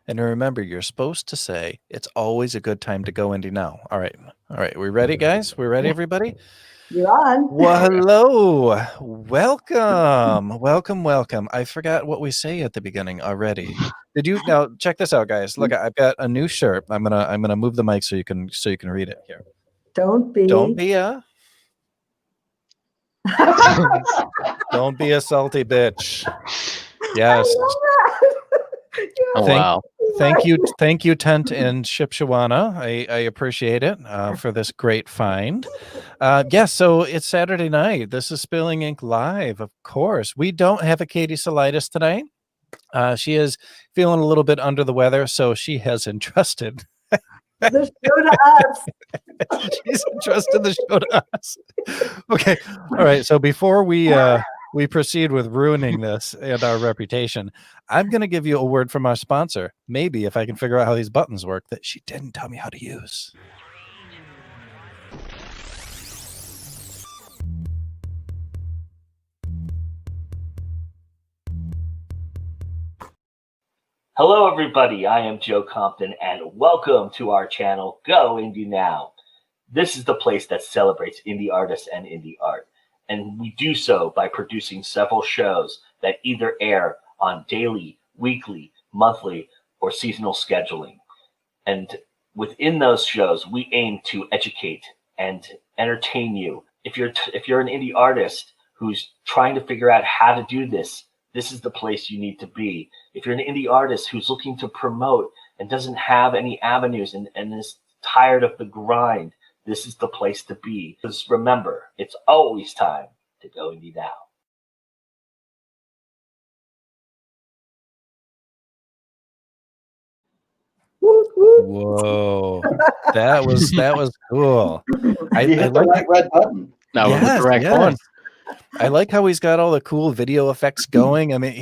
And remember, you're supposed to say, it's always a good time to go indie now. All right. We ready, guys? We ready, everybody? You're on. Well, hello. Welcome. I forgot what we say at the beginning already. Did you? Now, check this out, guys. Look, I've got a new shirt. I'm gonna move the mic so you can read it here. Don't be Don't be a salty bitch. Yes. Wow. Thank you, Tent and Shipshawana. I appreciate it for this great find. Yes, so it's Saturday night. This is Spilling Ink Live, of course. We don't have a Katie Solitis tonight. She is feeling a little bit under the weather, so she has entrusted the show to us. She's entrusted the show to us. Okay. All right. So before we proceed with ruining this and our reputation, I'm going to give you a word from our sponsor. Maybe if I can figure out how these buttons work that she didn't tell me how to use. Hello, everybody. I am Joe Compton, and welcome to our channel, Go Indie Now. This is the place that celebrates indie artists and indie art, and we do so by producing several shows that either air on daily, weekly, monthly, or seasonal scheduling. And within those shows, we aim to educate and entertain you. If you're an indie artist who's trying to figure out how to do this, this is the place you need to be. If you're an indie artist who's looking to promote and doesn't have any avenues and is tired of the grind, this is the place to be. Because remember, it's always time to go indie now. Whoa, that was cool. I hit the right red button. That was the correct one. I like how he's got all the cool video effects going. I mean,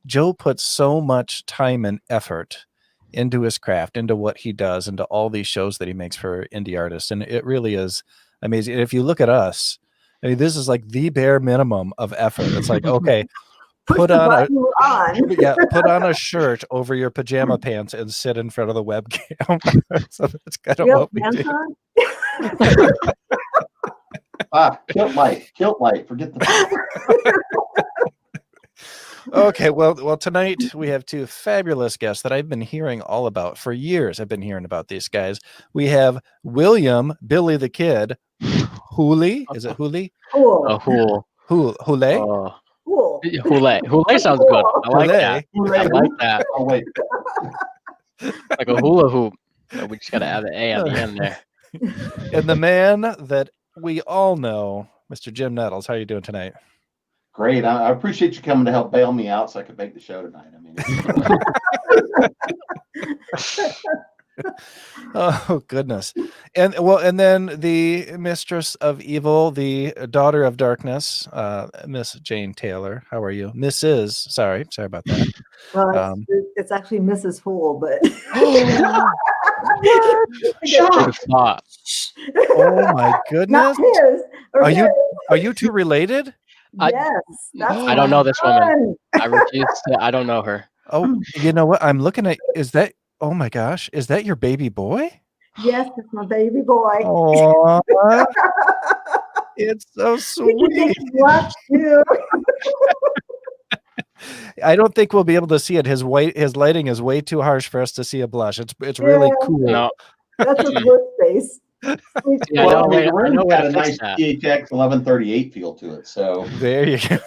Joe puts so much time and effort into his craft, into what he does, into all these shows that he makes for indie artists. And it really is amazing. And if you look at us, I mean, this is like the bare minimum of effort. It's like, okay, put on a shirt over your pajama pants and sit in front of the webcam. So that's kind of what we do. Kilt light. Forget the. Okay, well, tonight we have two fabulous guests that I've been hearing all about for years. I've been hearing about these guys. We have William Billy the Kid Hooley. Is it Hooley? Hool. Hooley. Hooley sounds good. I like that. Oh wait. Like a hula hoop. We just gotta add an A at the end there. And the man that we all know, Mr. Jim Nettles. How are you doing tonight? Great. I appreciate you coming to help bail me out so I could make the show tonight. Oh goodness. And then the mistress of evil, the daughter of darkness, Miss Jane Taylor. How are you? Sorry about that. Well, it's actually Mrs. Fool, but Oh my goodness. Not his. Are you two related? Yes. I don't know this woman. I refuse to. I don't know her. Oh, you know what? I'm looking at. Oh my gosh, is that your baby boy? Yes, it's my baby boy. Oh, it's so sweet. I don't think we'll be able to see it. His lighting is way too harsh for us to see a blush. It's really cool. No. That's a good face. Yeah, well, the room had a nice THX 1138 feel to it. So there you go.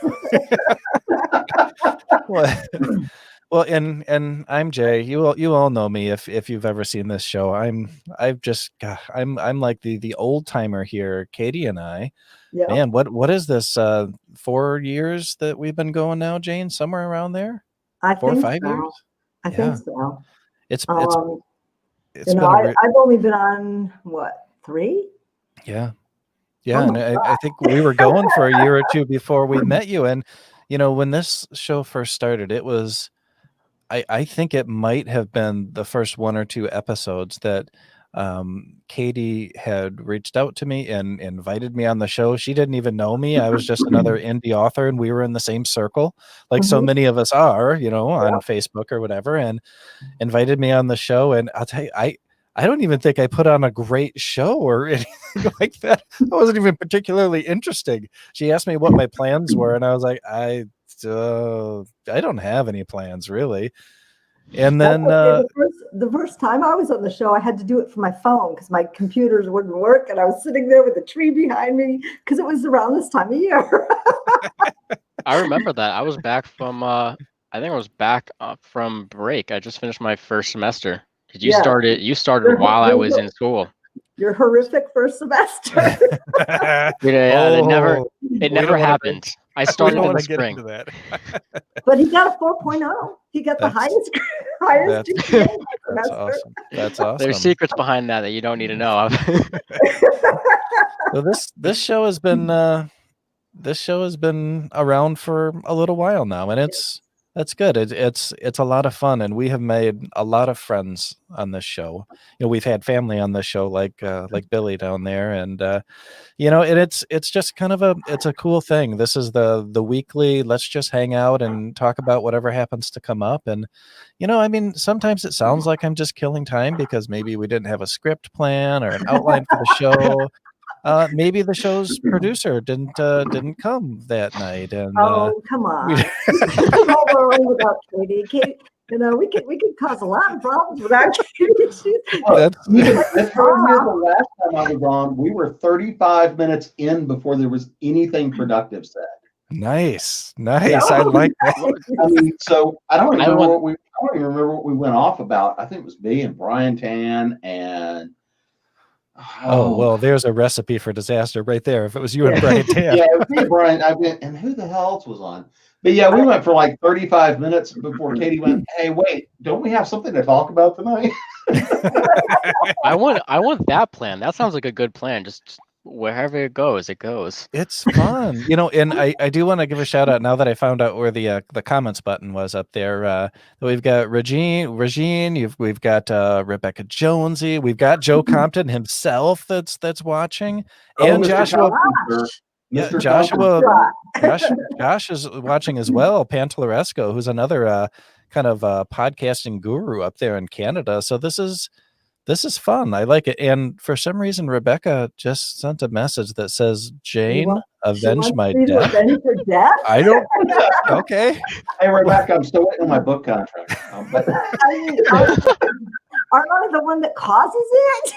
Well, and I'm Jay. You all know me if you've ever seen this show. I'm like the old timer here. Katie and I. Yeah. Man, what is this? 4 years that we've been going now, Jane? Somewhere around there. 4 or 5 years. I think so. It's I've only been on 3? Yeah. And I think we were going for a year or two before we met you. And when this show first started, it was, I think it might have been the first 1 or 2 episodes that Katie had reached out to me and invited me on the show. She didn't even know me. I was just another indie author, and we were in the same circle, like so many of us are, you know, on Facebook or whatever, and invited me on the show. And I'll tell you, I don't even think I put on a great show or anything like that. I wasn't even particularly interesting. She asked me what my plans were, and I was like, I don't have any plans really. And then the first time I was on the show, I had to do it from my phone because my computers wouldn't work, and I was sitting there with a tree behind me because it was around this time of year. I remember that. I was back from I think I was back from break. I just finished my first semester. You started while I was in school. Your horrific first semester. Yeah, it never happened. I started in the spring. But he got a 4.0. He got the highest GPA. That's awesome. That's awesome. There's secrets behind that you don't need to know. So this show has been around for a little while now, and that's good. It's a lot of fun, and we have made a lot of friends on this show. You know, we've had family on this show, like Billy down there, and you know, and it's just kind of it's a cool thing. This is the weekly. Let's just hang out and talk about whatever happens to come up. And you know, I mean, sometimes it sounds like I'm just killing time because maybe we didn't have a script plan or an outline for the show. Maybe the show's producer didn't come that night, and come on, without Katie. Katie, you know, we could cause a lot of problems without Katie. The last time I was on, we were 35 minutes in before there was anything productive said. Nice. I like that. I mean, so I don't even remember what we went off about. I think it was me and Brian Tan and. Oh, well, there's a recipe for disaster right there. If it was you and Brian Tan. Yeah, it was me and Brian. And who the hell else was on? But yeah, we went for like 35 minutes before Katie went, hey, wait, don't we have something to talk about tonight? I want that plan. That sounds like a good plan. Just wherever it goes, it goes. It's fun, you know. And I do want to give a shout out now that I found out where the comments button was up there. We've got Regine. We've got Rebekah Jonesy. We've got Joe Compton himself that's watching, and Joshua. Josh is watching as well. Pantaleresco, who's another kind of podcasting guru up there in Canada. So this is fun. I like it. And for some reason, Rebekah just sent a message that says, Jane, avenge my death. Avenge her death? I don't. Okay. Hey, Rebekah, I'm still waiting on my book contract. Aren't I the one that causes it?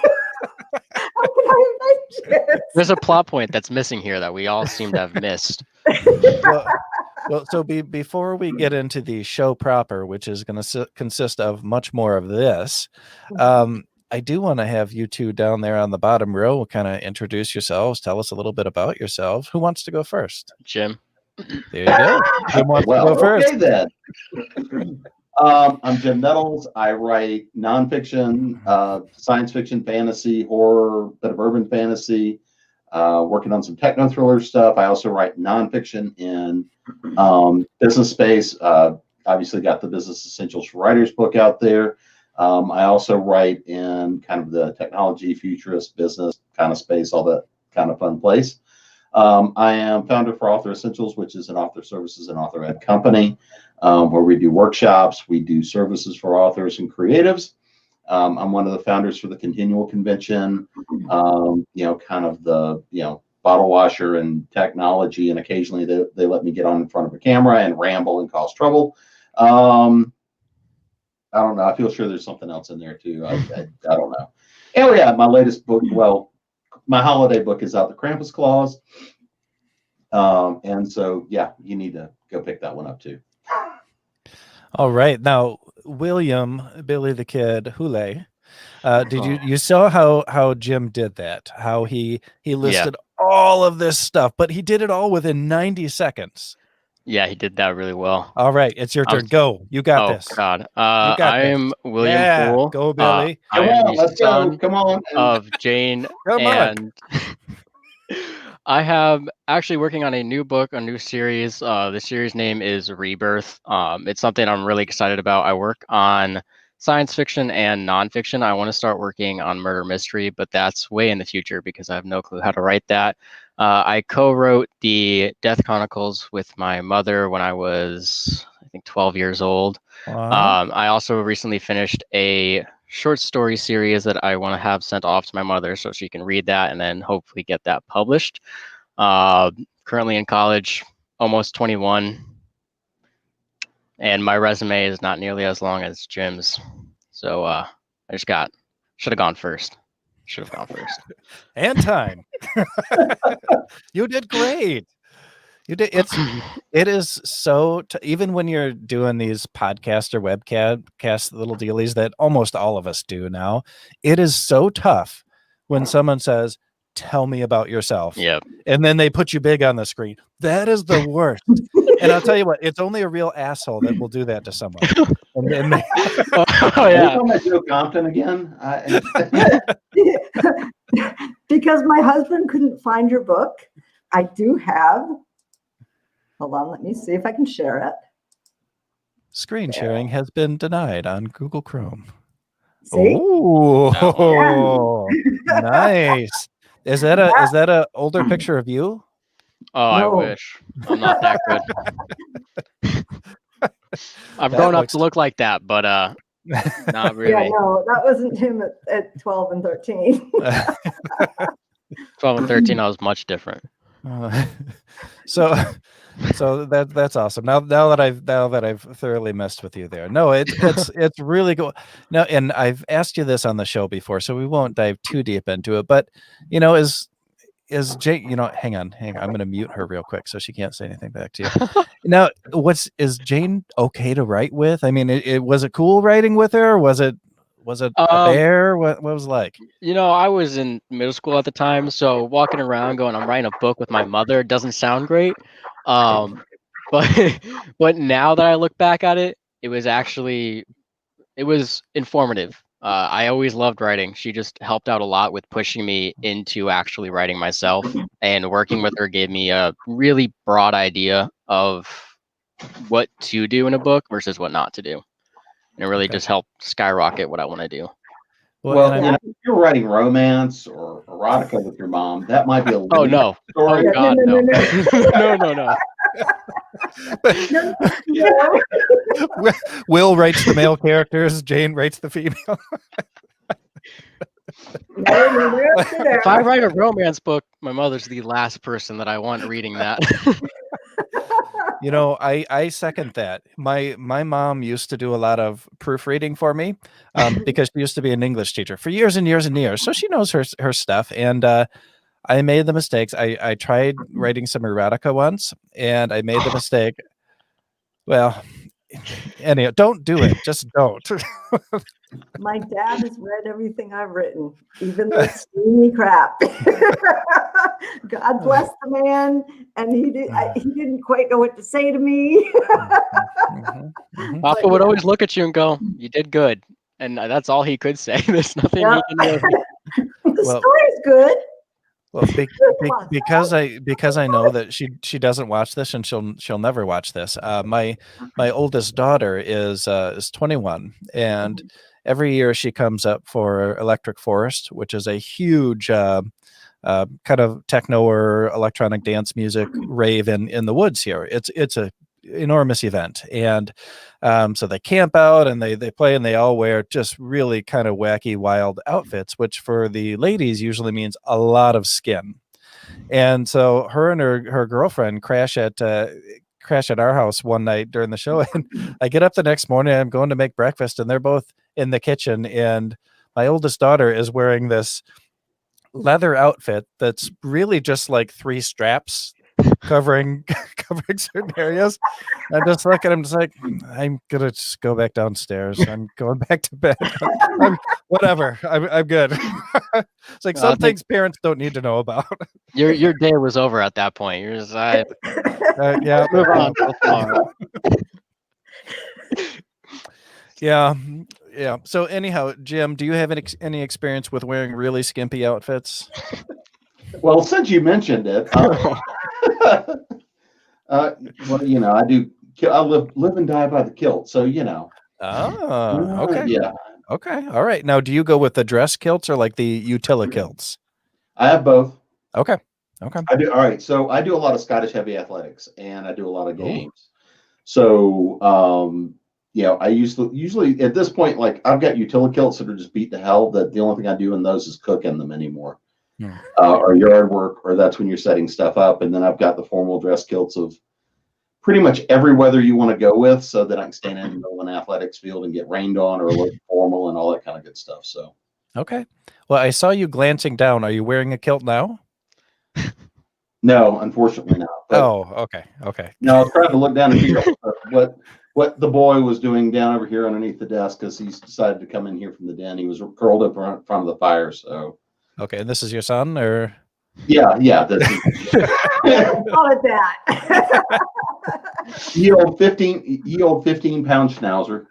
How can I avenge it? There's a plot point that's missing here that we all seem to have missed. Well, so before we get into the show proper, which is going to consist of much more of this, I do want to have you two down there on the bottom row kind of introduce yourselves. Tell us a little bit about yourselves. Who wants to go first? Jim. There you go. Jim wants to go first. Okay then. I'm Jim Nettles. I write nonfiction, science fiction, fantasy, horror, bit of urban fantasy, working on some techno thriller stuff. I also write nonfiction in business space. Obviously got the Business Essentials for Writers book out there. I also write in kind of the technology, futurist, business kind of space, all that kind of fun place. I am founder for Author Essentials, which is an author services and author ed company where we do workshops. We do services for authors and creatives. I'm one of the founders for the Continual Convention, kind of the, bottle washer and technology. And occasionally they let me get on in front of a camera and ramble and cause trouble. I don't know. I feel sure there's something else in there too. I don't know. Oh yeah, my latest book. Well, my holiday book is out, The Krampus Clause. And so yeah, you need to go pick that one up too. All right, now William, Billy the Kid, Hule. Did you saw how Jim did that? How he listed all of this stuff, but he did it all within 90 seconds. Yeah, he did that really well. All right, it's your turn. Go. You got this. Oh, God. I am William Poole. Go, Billy. Come on, let's go. Come on. Of Jane. And I have actually working on a new book, a new series. The series name is Rebirth. It's something I'm really excited about. I work on science fiction and nonfiction. I want to start working on murder mystery, but that's way in the future because I have no clue how to write that. I co-wrote the Death Chronicles with my mother when I was, I think, 12 years old. Wow. I also recently finished a short story series that I want to have sent off to my mother so she can read that and then hopefully get that published. Currently in college, almost 21. And my resume is not nearly as long as Jim's. So I just should have gone first. Should have gone first. And time. You did great. You did. It is so, even when you're doing these podcast or webcast little dealies that almost all of us do now, it is so tough when someone says, tell me about yourself. Yep. And then they put you big on the screen. That is the worst. And I'll tell you what, it's only a real asshole that will do that to someone. And then they, Oh, yeah. Joe Compton again. Because my husband couldn't find your book, I do have. Hold on, let me see if I can share it. screen sharing has been denied on Google Chrome. See? Oh, nice. Is that a older picture of you? Oh, I No. wish. I'm not that good. I've That grown up looks- to look like that, but not really. Yeah, no, that wasn't him at 12 and 13. 12 and 13, I was much different. So that's awesome. Now that I've thoroughly messed with you there. No, it's really cool. Now, and I've asked you this on the show before, so we won't dive too deep into it. But is Jane? Hang on. I'm going to mute her real quick so she can't say anything back to you. Now, is Jane okay to write with? I mean, was it cool writing with her? Or was it a bear? What was it like? I was in middle school at the time, so walking around going, I'm writing a book with my mother doesn't sound great. But now that I look back at it, it was informative. I always loved writing. She just helped out a lot with pushing me into actually writing myself, and working with her gave me a really broad idea of what to do in a book versus what not to do. And it really just helped skyrocket what I want to do. Well, if you're writing romance or erotica with your mom, that might be a little. Oh no! Story. Oh God, no! No! Will writes the male characters. Jane writes the female. If I write a romance book, my mother's the last person that I want reading that. I second that. My mom used to do a lot of proofreading for me because she used to be an English teacher for years and years and years. So she knows her stuff. And I made the mistakes. I tried writing some erotica once, and I made the mistake. Well, anyhow, don't do it. Just don't. My dad has read everything I've written, even the steamy crap. God bless the man, and he didn't quite know what to say to me. Papa would always look at you and go, "You did good," and that's all he could say. There's nothing he can do. The story's good. Well, because I know that she doesn't watch this, and she'll never watch this. My oldest daughter is 21, and every year she comes up for Electric Forest, which is a huge kind of techno or electronic dance music rave in the woods here. It's a enormous event, and so they camp out and they play, and they all wear just really kind of wacky, wild outfits, which for the ladies usually means a lot of skin. And so her and her girlfriend crash at our house one night during the show, and I get up the next morning, I'm going to make breakfast, and they're both in the kitchen, and my oldest daughter is wearing this leather outfit that's really just like 3 straps covering certain areas. I just look at him, just like, I'm gonna just go back downstairs. I'm going back to bed. Whatever. I'm good. It's like some things parents don't need to know about. Your day was over at that point. You're just yeah. move on till tomorrow. Yeah. So anyhow, Jim, do you have any experience with wearing really skimpy outfits? Well, since you mentioned it, well, I do. I live and die by the kilt, so Oh, okay. Yeah, Okay. All right. Now, do you go with the dress kilts or like the utila kilts? I have both. Okay. Okay. I do. All right. So I do a lot of Scottish heavy athletics, and I do a lot of Ooh. games. So, I usually at this point, like I've got utility kilts that are just beat to hell. That the only thing I do in those is cook in them anymore, Hmm. or yard work, or that's when you're setting stuff up. And then I've got the formal dress kilts of pretty much every weather you want to go with, so that I can stand in the middle of an athletics field and get rained on or look formal and all that kind of good stuff. So, Okay. Well, I saw you glancing down. Are you wearing a kilt now? no, unfortunately not. But Oh, okay. Okay. no, I was trying to look down and figure out what the boy was doing down over here underneath the desk because he's decided to come in here from the den. He was curled up in front of the fire. So Okay. And this is your son, or? yeah, this is Call it that. ye old 15-pound schnauzer.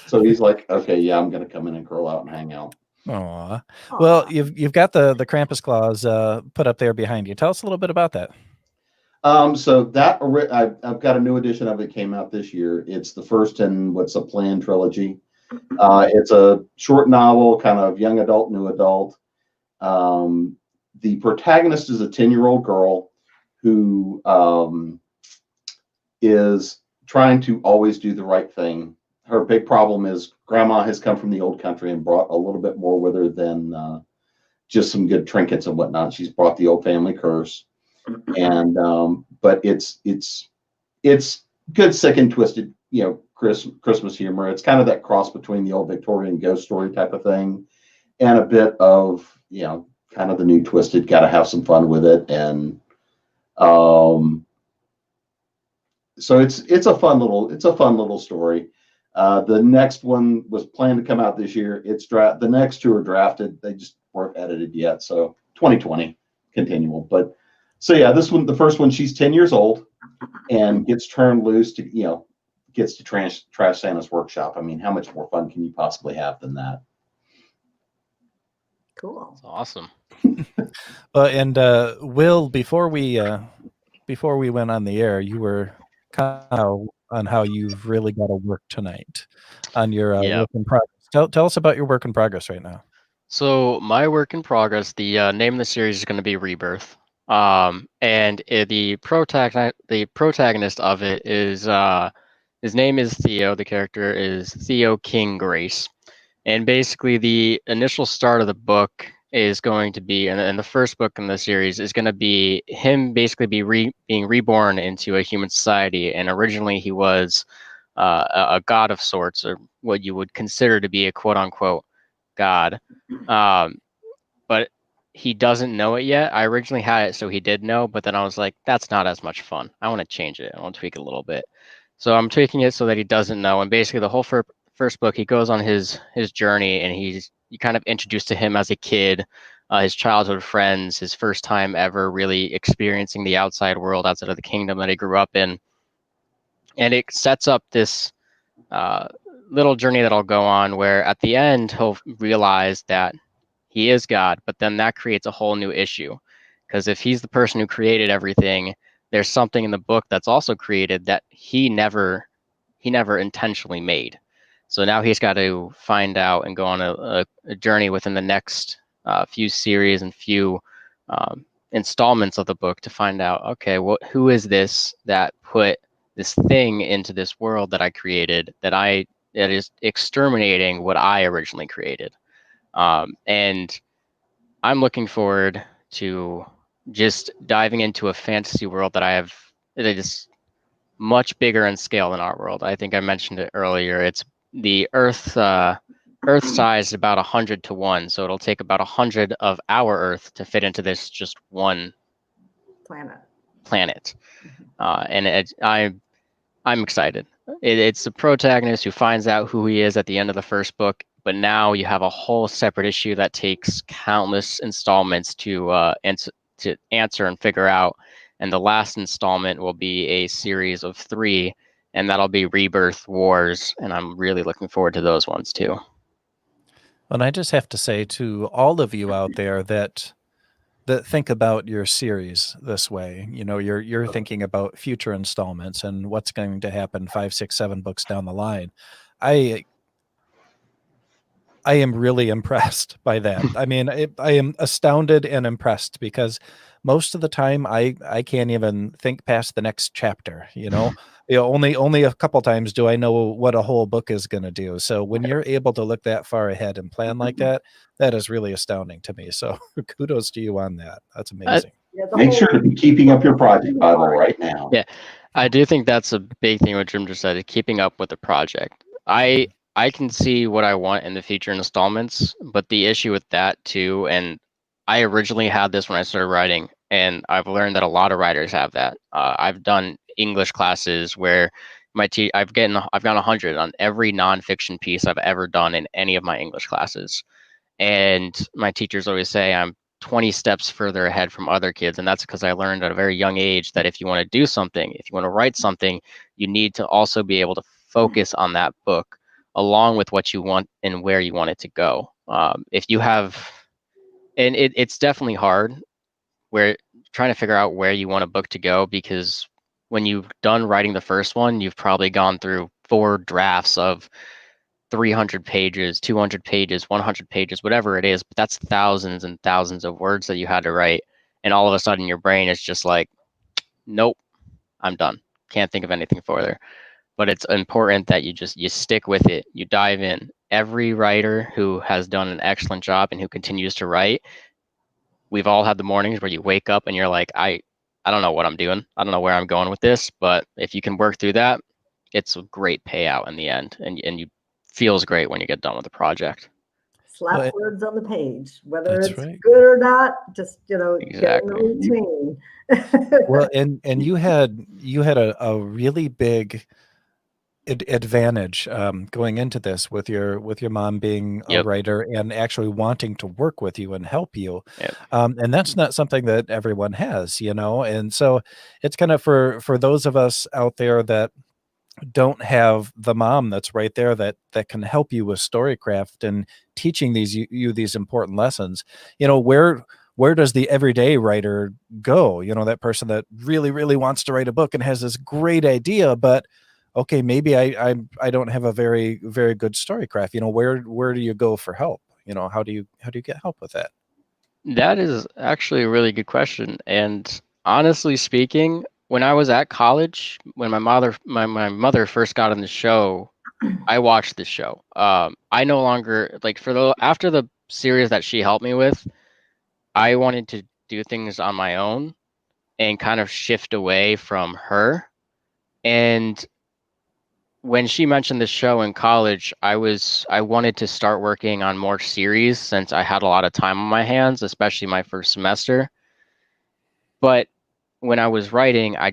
So he's like, okay, yeah, I'm gonna come in and curl out and hang out. Aw. Well, Aw. you've got the Krampus claws put up there behind you. Tell us a little bit about that. So that I've got a new edition of it came out this year. It's the first in what's a planned trilogy. It's a short novel, kind of young adult, new adult. The protagonist is a 10-year-old girl who is trying to always do the right thing. Her big problem is grandma has come from the old country and brought a little bit more with her than just some good trinkets and whatnot. She's brought the old family curse. And but it's good, sick, and twisted, Christmas humor. It's kind of that cross between the old Victorian ghost story type of thing and a bit of kind of the new twisted. Got to have some fun with it, and so it's a fun little story. The next one was planned to come out this year. The next two are drafted. They just weren't edited yet, so 2020 continual. But so yeah, the first one, she's 10 years old and gets turned loose to gets to trash Santa's workshop. I mean, how much more fun can you possibly have than that? Cool. That's awesome. And Will, before we went on the air, you were kind of on how you've really got to work tonight on your work in progress. Tell us about your work in progress right now. So my work in progress, the name of the series is going to be Rebirth. The protagonist of it is his name is Theo. The character is Theo King Grace, and basically the initial start of the book is going to be, and the first book in the series is going to be him basically being reborn into a human society. And originally he was a god of sorts, or what you would consider to be a quote unquote god. But he doesn't know it yet. I originally had it so he did know, but then I was like, that's not as much fun. I want to change it. I want to tweak it a little bit. So I'm tweaking it so that he doesn't know. And basically the whole first book, he goes on his journey, and you kind of introduced to him as a kid, his childhood friends, his first time ever really experiencing the outside world outside of the kingdom that he grew up in. And it sets up this little journey that I'll go on where at the end he'll realize that he is God, but then that creates a whole new issue. Because if he's the person who created everything, there's something in the book that's also created that he never intentionally made. So now he's got to find out and go on a journey within the next few series and few installments of the book to find out, okay, who is this that put this thing into this world that I created that is exterminating what I originally created. And I'm looking forward to just diving into a fantasy world that is much bigger in scale than our world. I think I mentioned it earlier. It's the Earth size is about 100 to 1, so it'll take about 100 of our Earth to fit into this just one planet. And I'm excited. It's the protagonist who finds out who he is at the end of the first book, but now you have a whole separate issue that takes countless installments to answer and figure out. And the last installment will be a series of 3, and that'll be Rebirth Wars. And I'm really looking forward to those ones too. And I just have to say to all of you out there that that think about your series this way. You know, you're thinking about future installments and what's going to happen 5, 6, 7 books down the line. I am really impressed by that. I mean, I am astounded and impressed because most of the time I can't even think past the next chapter, you know. You know, only a couple times do I know what a whole book is going to do. So when you're able to look that far ahead and plan like that, that is really astounding to me. So kudos to you on that. That's amazing. Yeah, the Make whole- sure to be keeping up your project Bible right now. Yeah, I do think that's a big thing what Jim just said, is keeping up with the project. I can see what I want in the future installments, but the issue with that too, and I originally had this when I started writing, and I've learned that a lot of writers have that. I've done English classes where I've gotten 100 on every nonfiction piece I've ever done in any of my English classes, and my teachers always say I'm 20 steps further ahead from other kids. And that's because I learned at a very young age that if you want to do something, if you want to write something, you need to also be able to focus on that book along with what you want and where you want it to go. If you have, and it's definitely hard where trying to figure out where you want a book to go, because when you've done writing the first one, you've probably gone through 4 drafts of 300 pages, 200 pages, 100 pages, whatever it is, but that's thousands and thousands of words that you had to write. And all of a sudden your brain is just like, nope, I'm done. Can't think of anything further. But it's important that you stick with it. You dive in. Every writer who has done an excellent job and who continues to write, we've all had the mornings where you wake up and you're like, I don't know what I'm doing. I don't know where I'm going with this, but if you can work through that, it's a great payout in the end. And you feels great when you get done with the project. Slap Well, words on the page, whether that's it's right. good or not, just, get in Exactly. the routine. Well, and you had a really big advantage going into this with your mom being a Yep. writer and actually wanting to work with you and help you. Yep. And that's not something that everyone has, you know. And so it's kind of for those of us out there that don't have the mom that's right there that can help you with storycraft and teaching you these important lessons. You know, where does the everyday writer go? You know, that person that really, really wants to write a book and has this great idea, but okay, maybe I don't have a very, very good storycraft. You know, where do you go for help? You know, how do you get help with that? That is actually a really good question. And honestly speaking, when I was at college, when my mother first got on the show, I watched the show. I no longer like after the series that she helped me with, I wanted to do things on my own and kind of shift away from her. And when she mentioned the show in college, I wanted to start working on more series since I had a lot of time on my hands, especially my first semester. But when I was writing, I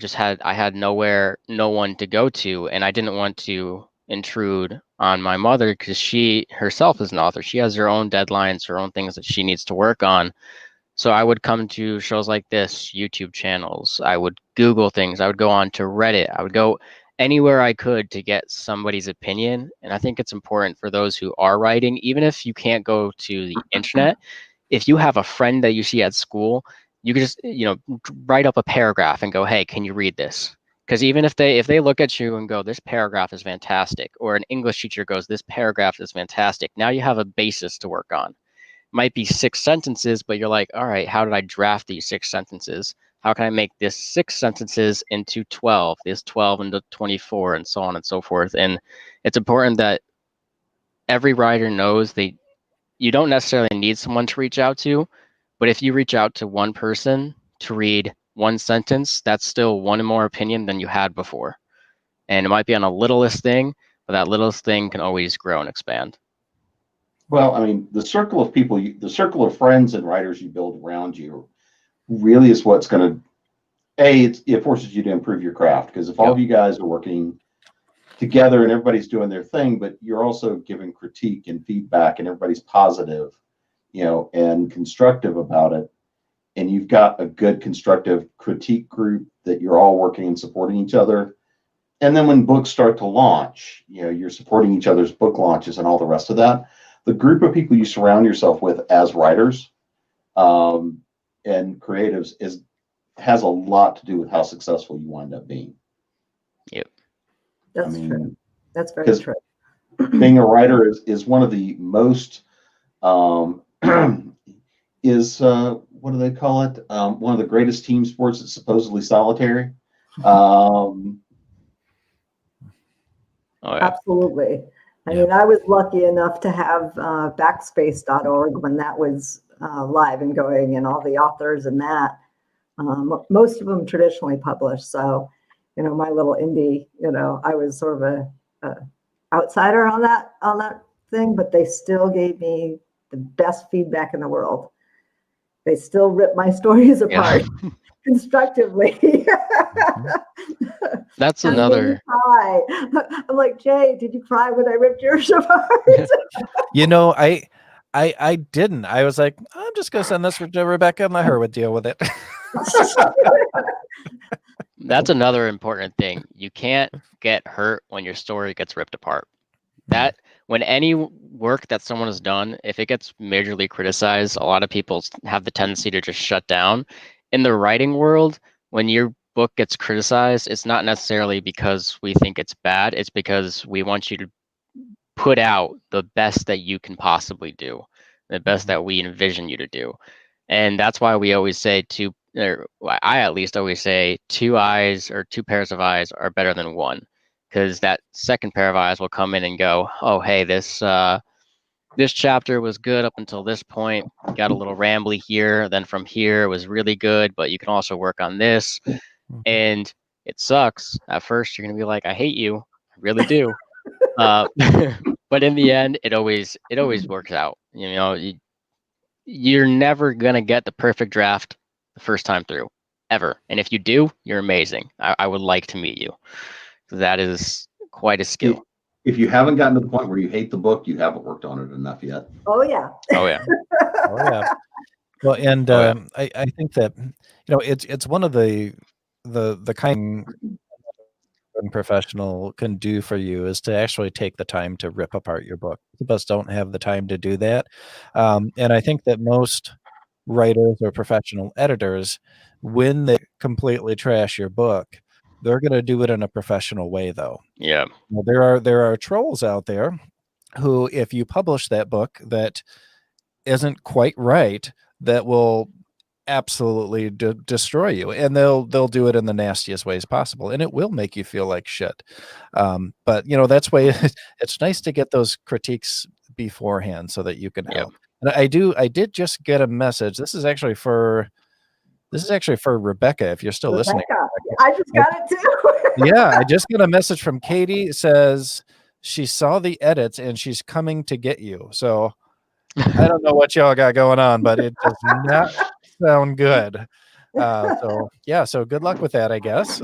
had no one to go to, and I didn't want to intrude on my mother because she herself is an author. She has her own deadlines, her own things that she needs to work on. So I would come to shows like this, YouTube channels. I would Google things. I would go on to Reddit. I would go anywhere I could to get somebody's opinion. And I think it's important for those who are writing, even if you can't go to the internet, if you have a friend that you see at school, you can just, write up a paragraph and go, hey, can you read this? Because even if they look at you and go, this paragraph is fantastic, or an English teacher goes, this paragraph is fantastic, now you have a basis to work on. Might be 6 sentences, but you're like, all right, how did I draft these 6 sentences? How can I make this 6 sentences into 12, this 12 into 24, and so on and so forth? And it's important that every writer knows you don't necessarily need someone to reach out to, but if you reach out to one person to read one sentence, that's still one more opinion than you had before. And it might be on a littlest thing, but that littlest thing can always grow and expand. Well, I mean, the circle of people, the circle of friends and writers you build around you really is what's going to, it forces you to improve your craft. Because if all of you guys are working together and everybody's doing their thing, but you're also giving critique and feedback and everybody's positive, and constructive about it, and you've got a good constructive critique group that you're all working and supporting each other. And then when books start to launch, you're supporting each other's book launches and all the rest of that. The group of people you surround yourself with as writers and creatives has a lot to do with how successful you wind up being. That's I mean, true. That's very 'cause true. being a writer is one of the most what do they call it? One of the greatest team sports that's supposedly solitary. Oh, yeah. Absolutely. I Yeah. mean, I was lucky enough to have backspace.org when that was live and going, and all the authors and that. Most of them traditionally published. So, my little indie, I was sort of a outsider on that thing, but they still gave me the best feedback in the world. They still rip my stories apart constructively. That's And made me another. cry. I'm like, Jay, did you cry when I ripped yours apart? I didn't. I was like, I'm just gonna send this to Rebekah and let her deal with it. That's another important thing. You can't get hurt when your story gets ripped apart. That when any work that someone has done, if it gets majorly criticized, a lot of people have the tendency to just shut down. In the writing world, when your book gets criticized, it's not necessarily because we think it's bad. It's because we want you to put out the best that you can possibly do, the best that we envision you to do. And that's why we always say I at least always say 2 eyes or 2 pairs of eyes are better than 1, because that second pair of eyes will come in and go, oh, hey, this chapter was good up until this point, got a little rambly here, then from here it was really good, but you can also work on this. And it sucks at first. You're gonna be like, I hate you, I really do. But in the end, it always works out. You're never gonna get the perfect draft the first time through, ever. And if you do, you're amazing. I would like to meet you. That is quite a skill. If you haven't gotten to the point where you hate the book, you haven't worked on it enough yet. Oh, yeah. Oh yeah. Oh yeah. Well, and Oh, yeah. I think that it's one of the kind professional can do for you is to actually take the time to rip apart your book. Most of us don't have the time to do that, and I think that most writers or professional editors, when they completely trash your book, they're going to do it in a professional way, though. Yeah. Well, there are trolls out there who, if you publish that book that isn't quite right, that will absolutely destroy you, and they'll do it in the nastiest ways possible, and it will make you feel like shit. But that's why it's nice to get those critiques beforehand so that you can help. And I did just get a message. This is actually for Rebekah, if you're still listening. I just got it too. Yeah, I just got a message from Katie. It says she saw the edits and she's coming to get you. So I don't know what y'all got going on, but it does not sound good. So good luck with that, I guess.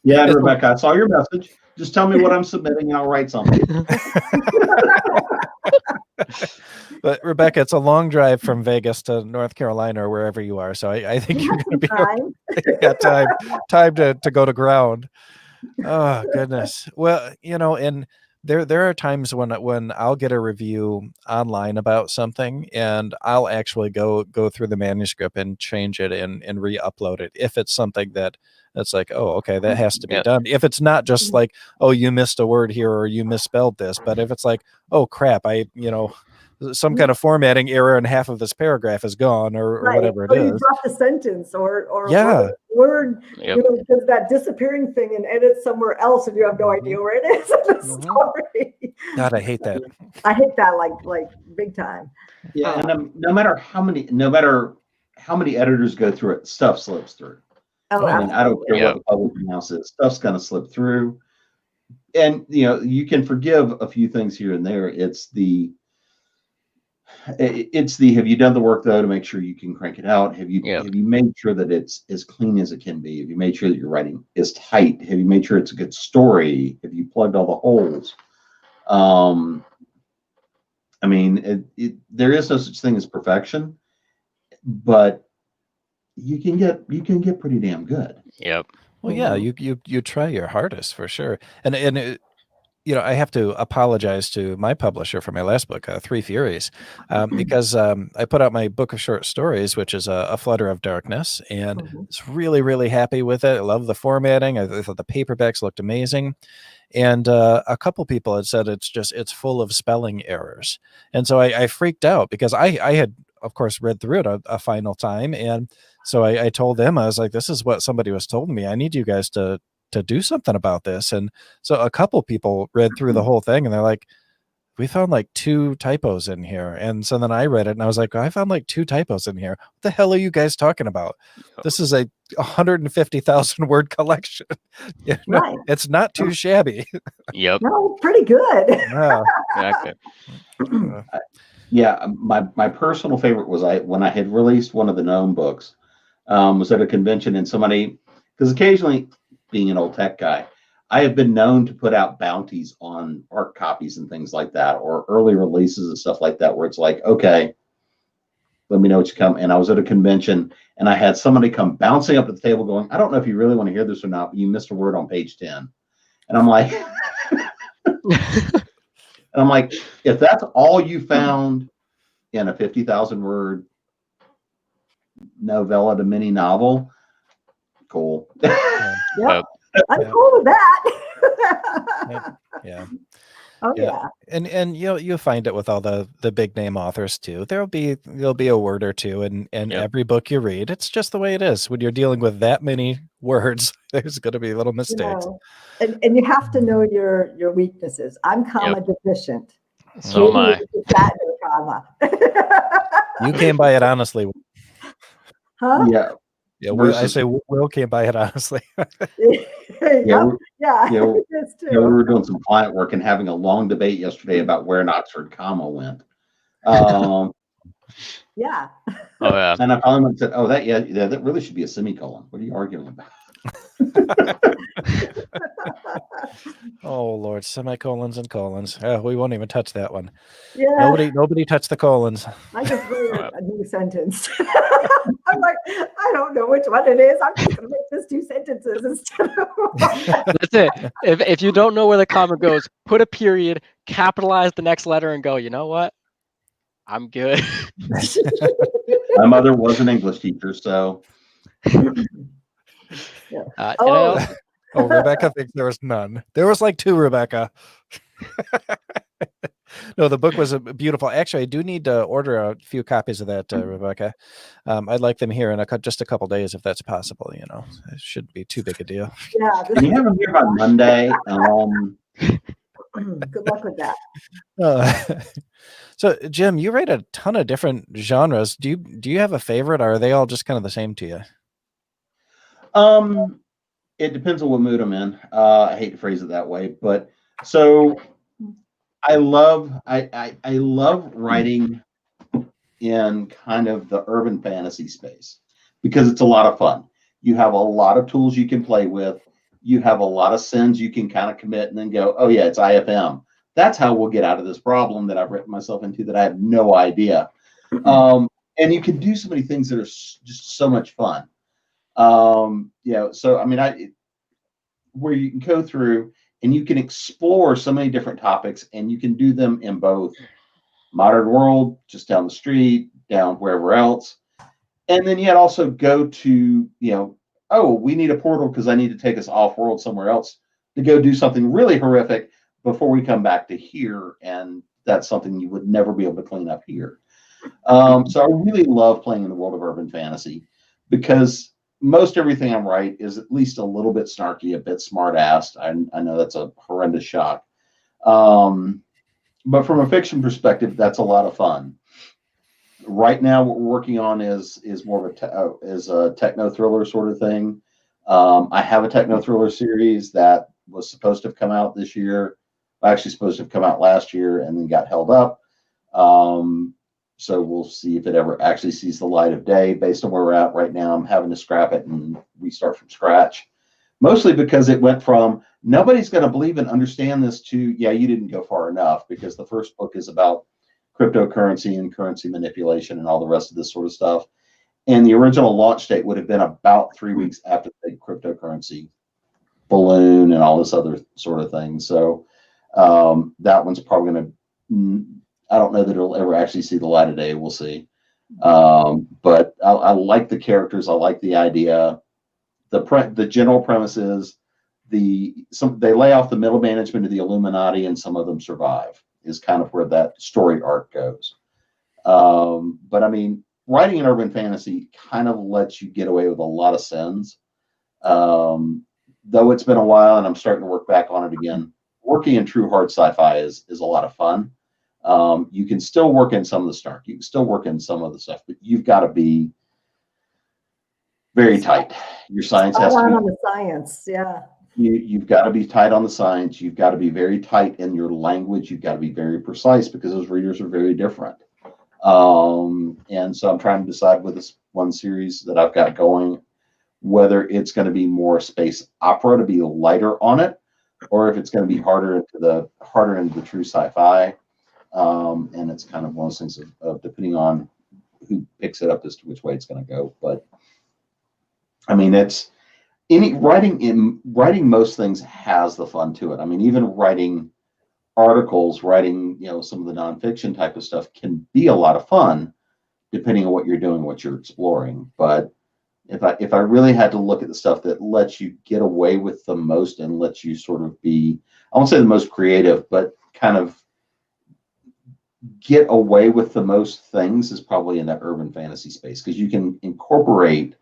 Yeah, Rebekah, I saw your message. Just tell me what I'm submitting and I'll write something. But Rebekah, it's a long drive from Vegas to North Carolina or wherever you are. So I think you're going to be got time to go to ground. Oh goodness. Well, and there are times when I'll get a review online about something and I'll actually go through the manuscript and change it and re-upload it if it's something that's like, oh, okay, that has to be done. If it's not just like, oh, you missed a word here or you misspelled this, but if it's like, oh crap, some kind of formatting error and half of this paragraph is gone or whatever it is. You dropped a sentence or yeah. word, does that disappearing thing and edit somewhere else and you have no idea where it is in the story. God, I hate that. I hate that like big time. Yeah, and no matter how many editors go through it, stuff slips through. Oh, I mean, I don't care what the publishing house is, stuff's gonna slip through. And you can forgive a few things here and there. It's the have you done the work though to make sure you can crank it out? Have you made sure that it's as clean as it can be? Have you made sure that your writing is tight? Have you made sure it's a good story? Have you plugged all the holes? I mean, there is no such thing as perfection, but you can get pretty damn good. Yep. Well, yeah, you try your hardest for sure, and I have to apologize to my publisher for my last book, Three Furies, because I put out my book of short stories, which is a Flutter of Darkness, and it's really, really happy with it. I love the formatting. I thought the paperbacks looked amazing. And a couple people had said it's full of spelling errors. And so I freaked out because I had, of course, read through it a final time. And so I told them, I was like, this is what somebody was told me. I need you guys to do something about this. And so a couple people read through the whole thing and they're like, we found like 2 typos in here. And so then I read it and I was like, I found like 2 typos in here. What the hell are you guys talking about? This is a 150,000 word collection. Right. It's not too shabby. Yep. No, pretty good. Yeah. Exactly. Yeah, my personal favorite was when I had released one of the gnome books, was at a convention, and somebody, because occasionally, being an old tech guy, I have been known to put out bounties on art copies and things like that, or early releases and stuff like that, where it's like, okay, let me know what you come. And I was at a convention and I had somebody come bouncing up to the table going, I don't know if you really want to hear this or not, but you missed a word on page 10. And I'm like, if that's all you found in a 50,000 word novella to mini novel, cool. Yep. I'm cool with that. Yeah. Oh yeah. And you'll find it with all the big name authors too. There'll be a word or two in every book you read. It's just the way it is. When you're dealing with that many words, there's going to be little mistakes. And you have to know your weaknesses. I'm comma deficient. So am I. That no comma. You came by it honestly. Huh? Yeah. Yeah, I say Will came by it honestly. We That's true. were doing some client work and having a long debate yesterday about where an Oxford comma went. Yeah. Oh yeah. And I finally went and said, that really should be a semicolon. What are you arguing about? Oh Lord, semicolons and colons. We won't even touch that one. Yeah. Nobody touch the colons. I just wrote a new sentence. I'm like, I don't know which one it is. I'm just gonna make this 2 sentences instead of That's it. If you don't know where the comma goes, put a period, capitalize the next letter, and go, you know what? I'm good. My mother was an English teacher, so. Rebecca thinks there was none. There was like 2, Rebecca. No, the book was beautiful. Actually, I do need to order a few copies of that, Rebecca. I'd like them here in just a couple days, if that's possible. It shouldn't be too big a deal. Yeah. Can you have them here by Monday? Good luck with that. So, Jim, you write a ton of different genres. Do you have a favorite, or are they all just kind of the same to you? It depends on what mood I'm in. I hate to phrase it that way, but so I love writing in kind of the urban fantasy space because it's a lot of fun. You have a lot of tools you can play with. You have a lot of sins you can kind of commit and then go, oh yeah, it's IFM. That's how we'll get out of this problem that I've written myself into that I have no idea. And you can do so many things that are just so much fun. So I mean, where you can go through and you can explore so many different topics, and you can do them in both modern world, just down the street, down wherever else, and then yet also go to we need a portal because I need to take us off world somewhere else to go do something really horrific before we come back to here, and that's something you would never be able to clean up here. So I really love playing in the world of urban fantasy because most everything I'm writing is at least a little bit snarky, a bit smart-assed. I know that's a horrendous shock. But from a fiction perspective, that's a lot of fun. Right now, what we're working on is more of a techno thriller sort of thing. I have a techno thriller series that was supposed to have come out this year. Actually supposed to have come out last year and then got held up. So we'll see if it ever actually sees the light of day. Based on where we're at right now, I'm having to scrap it and restart from scratch. Mostly because it went from nobody's going to believe and understand this to, yeah, you didn't go far enough, because the first book is about cryptocurrency and currency manipulation and all the rest of this sort of stuff. And the original launch date would have been about 3 weeks after the cryptocurrency balloon and all this other sort of thing. So That one's probably going to, I don't know that it'll ever actually see the light of day. We'll see. But I like the characters. I like the idea. The general premise is they lay off the middle management of the Illuminati, and some of them survive, is kind of where that story arc goes. But I mean, writing an urban fantasy kind of lets you get away with a lot of sins. Though it's been a while and I'm starting to work back on it again, working in true hard sci-fi is a lot of fun. You can still work in some of the snark. You can still work in some of the stuff, but you've got to be very tight. Your science has to be on the science. Yeah. You've got to be tight on the science. You've got to be very tight in your language. You've got to be very precise because those readers are very different. And so I'm trying to decide with this one series that I've got going, whether it's going to be more space opera to be lighter on it, or if it's going to be harder into the true sci-fi. And it's kind of one of those things of depending on who picks it up as to which way it's going to go. But I mean, it's writing most things has the fun to it. I mean, even writing articles, writing, some of the nonfiction type of stuff can be a lot of fun depending on what you're doing, what you're exploring. But if I really had to look at the stuff that lets you get away with the most and lets you sort of be, I won't say the most creative, but kind of get away with the most things, is probably in that urban fantasy space, because you can incorporate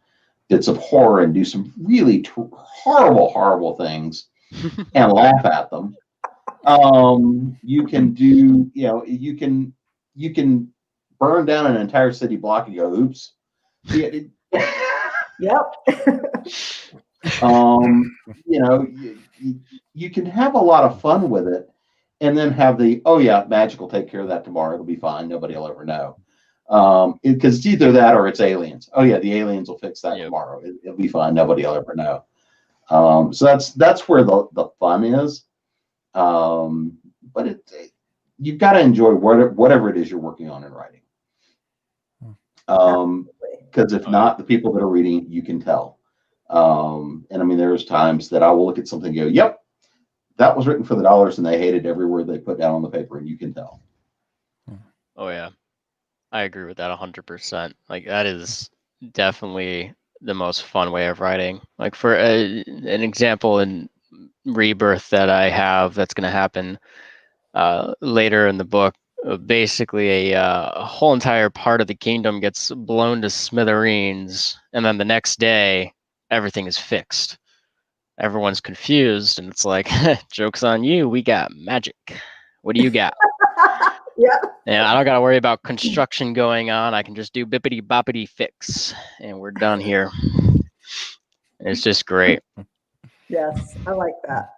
bits of horror and do some really horrible things and laugh at them. You can do, you can burn down an entire city block and go, oops. Yep. You can have a lot of fun with it, and then have magic will take care of that tomorrow. It'll be fine. Nobody will ever know. Because it's either that or it's aliens. Oh yeah, the aliens will fix that tomorrow. It'll be fine. Nobody will ever know. So that's where the fun is. But you've got to enjoy whatever it is you're working on in writing. Because if not, the people that are reading, you can tell. And I mean, there's times that I will look at something and go, yep, that was written for the dollars, and they hated every word they put down on the paper, and you can tell. Oh yeah, I agree with that 100%. Like, that is definitely the most fun way of writing. Like, for an example in Rebirth that I have that's going to happen later in the book, basically a whole entire part of the kingdom gets blown to smithereens, and then the next day everything is fixed. Everyone's confused, and it's like, joke's on you, we got magic. What do you got? Yeah. And I don't got to worry about construction going on. I can just do bippity boppity fix, and we're done here. It's just great. Yes, I like that.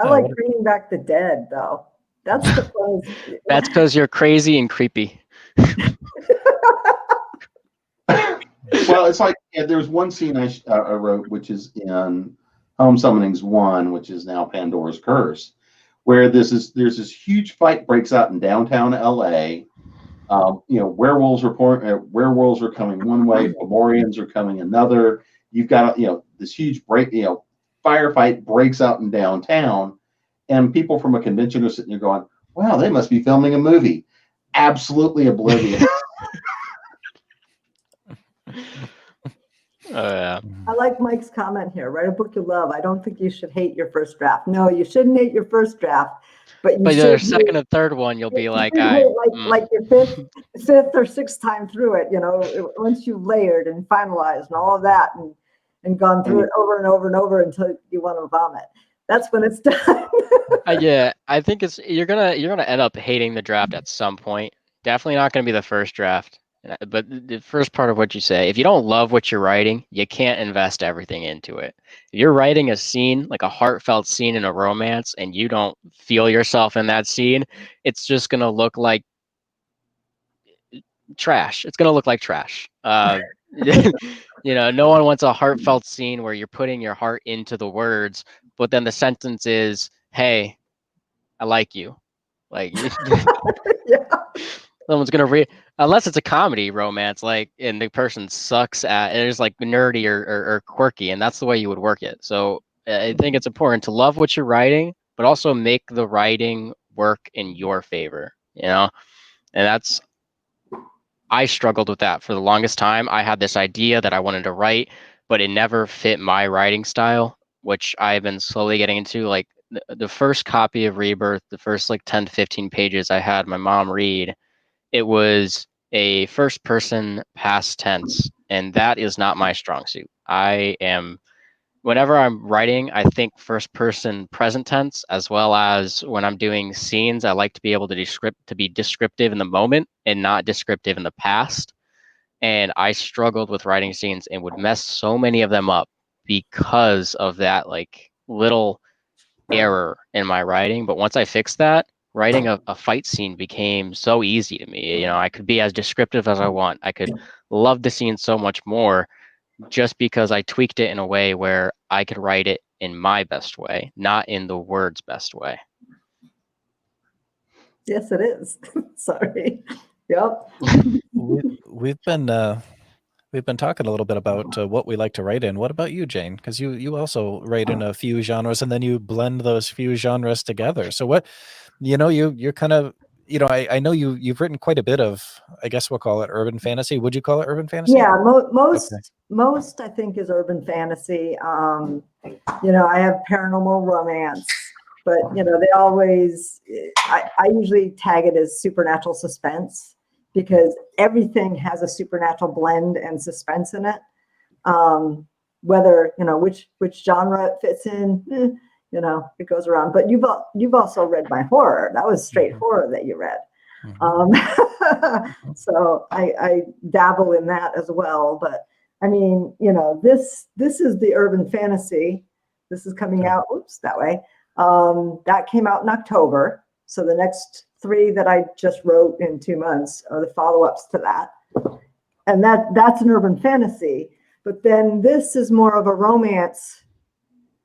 I like bringing back the dead, though. That's the fun. That's because you're crazy and creepy. Well, it's like there's one scene I wrote, which is in Home Summonings 1, which is now Pandora's Curse, where there's this huge fight breaks out in downtown LA. Werewolves are coming one way, Fomorians are coming another. You've got this huge firefight breaks out in downtown, and people from a convention are sitting there going, wow, they must be filming a movie. Absolutely oblivious. Yeah. I like Mike's comment here. Write a book you love. I don't think you should hate your first draft. No, you shouldn't hate your first draft, but you your should second and third one, you'll be like, like your fifth or sixth time through it. Once you've layered and finalized and all of that, and gone through it over and over and over until you want to vomit. That's when it's done. Yeah, I think you're gonna end up hating the draft at some point. Definitely not gonna be the first draft. But the first part of what you say, if you don't love what you're writing, you can't invest everything into it. If you're writing a scene, like a heartfelt scene in a romance, and you don't feel yourself in that scene, it's just going to look like trash. It's going to look like trash. No one wants a heartfelt scene where you're putting your heart into the words, but then the sentence is, hey, I like you. Like, Yeah. someone's gonna read, unless it's a comedy romance, and the person sucks at it, is like nerdy or quirky, and that's the way you would work it. So I think it's important to love what you're writing, but also make the writing work in your favor, you know? And I struggled with that for the longest time. I had this idea that I wanted to write, but it never fit my writing style, which I've been slowly getting into. Like the first copy of Rebirth, the first like 10 to 15 pages I had my mom read, it was a first person past tense, and that is not my strong suit. Whenever I'm writing, I think first person present tense, as well as when I'm doing scenes, I like to be able to be descriptive in the moment and not descriptive in the past. And I struggled with writing scenes and would mess so many of them up because of that like little error in my writing. But once I fixed that, writing a fight scene became so easy to me. You know, I could be as descriptive as I want. I could love the scene so much more just because I tweaked it in a way where I could write it in my best way, not in the word's best way. Yes, it is. Sorry. Yep. We've been talking a little bit about what we like to write in. What about you, Jane? Because you also write in a few genres, and then you blend those few genres together. So what, you're kind of, I know you've written quite a bit of, I guess we'll call it urban fantasy. Would you call it urban fantasy? Yeah, most Okay. most I think is urban fantasy. I have paranormal romance, but they always I usually tag it as supernatural suspense because everything has a supernatural blend and suspense in it. Whether which genre it fits in, it goes around. But you've also read my horror. That was straight horror that you read. So I dabble in that as well. But I mean, this is the urban fantasy. This is coming out. Oops, that way. That came out in October. So the next 3 that I just wrote in 2 months are the follow-ups to that. And that's an urban fantasy. But then this is more of a romance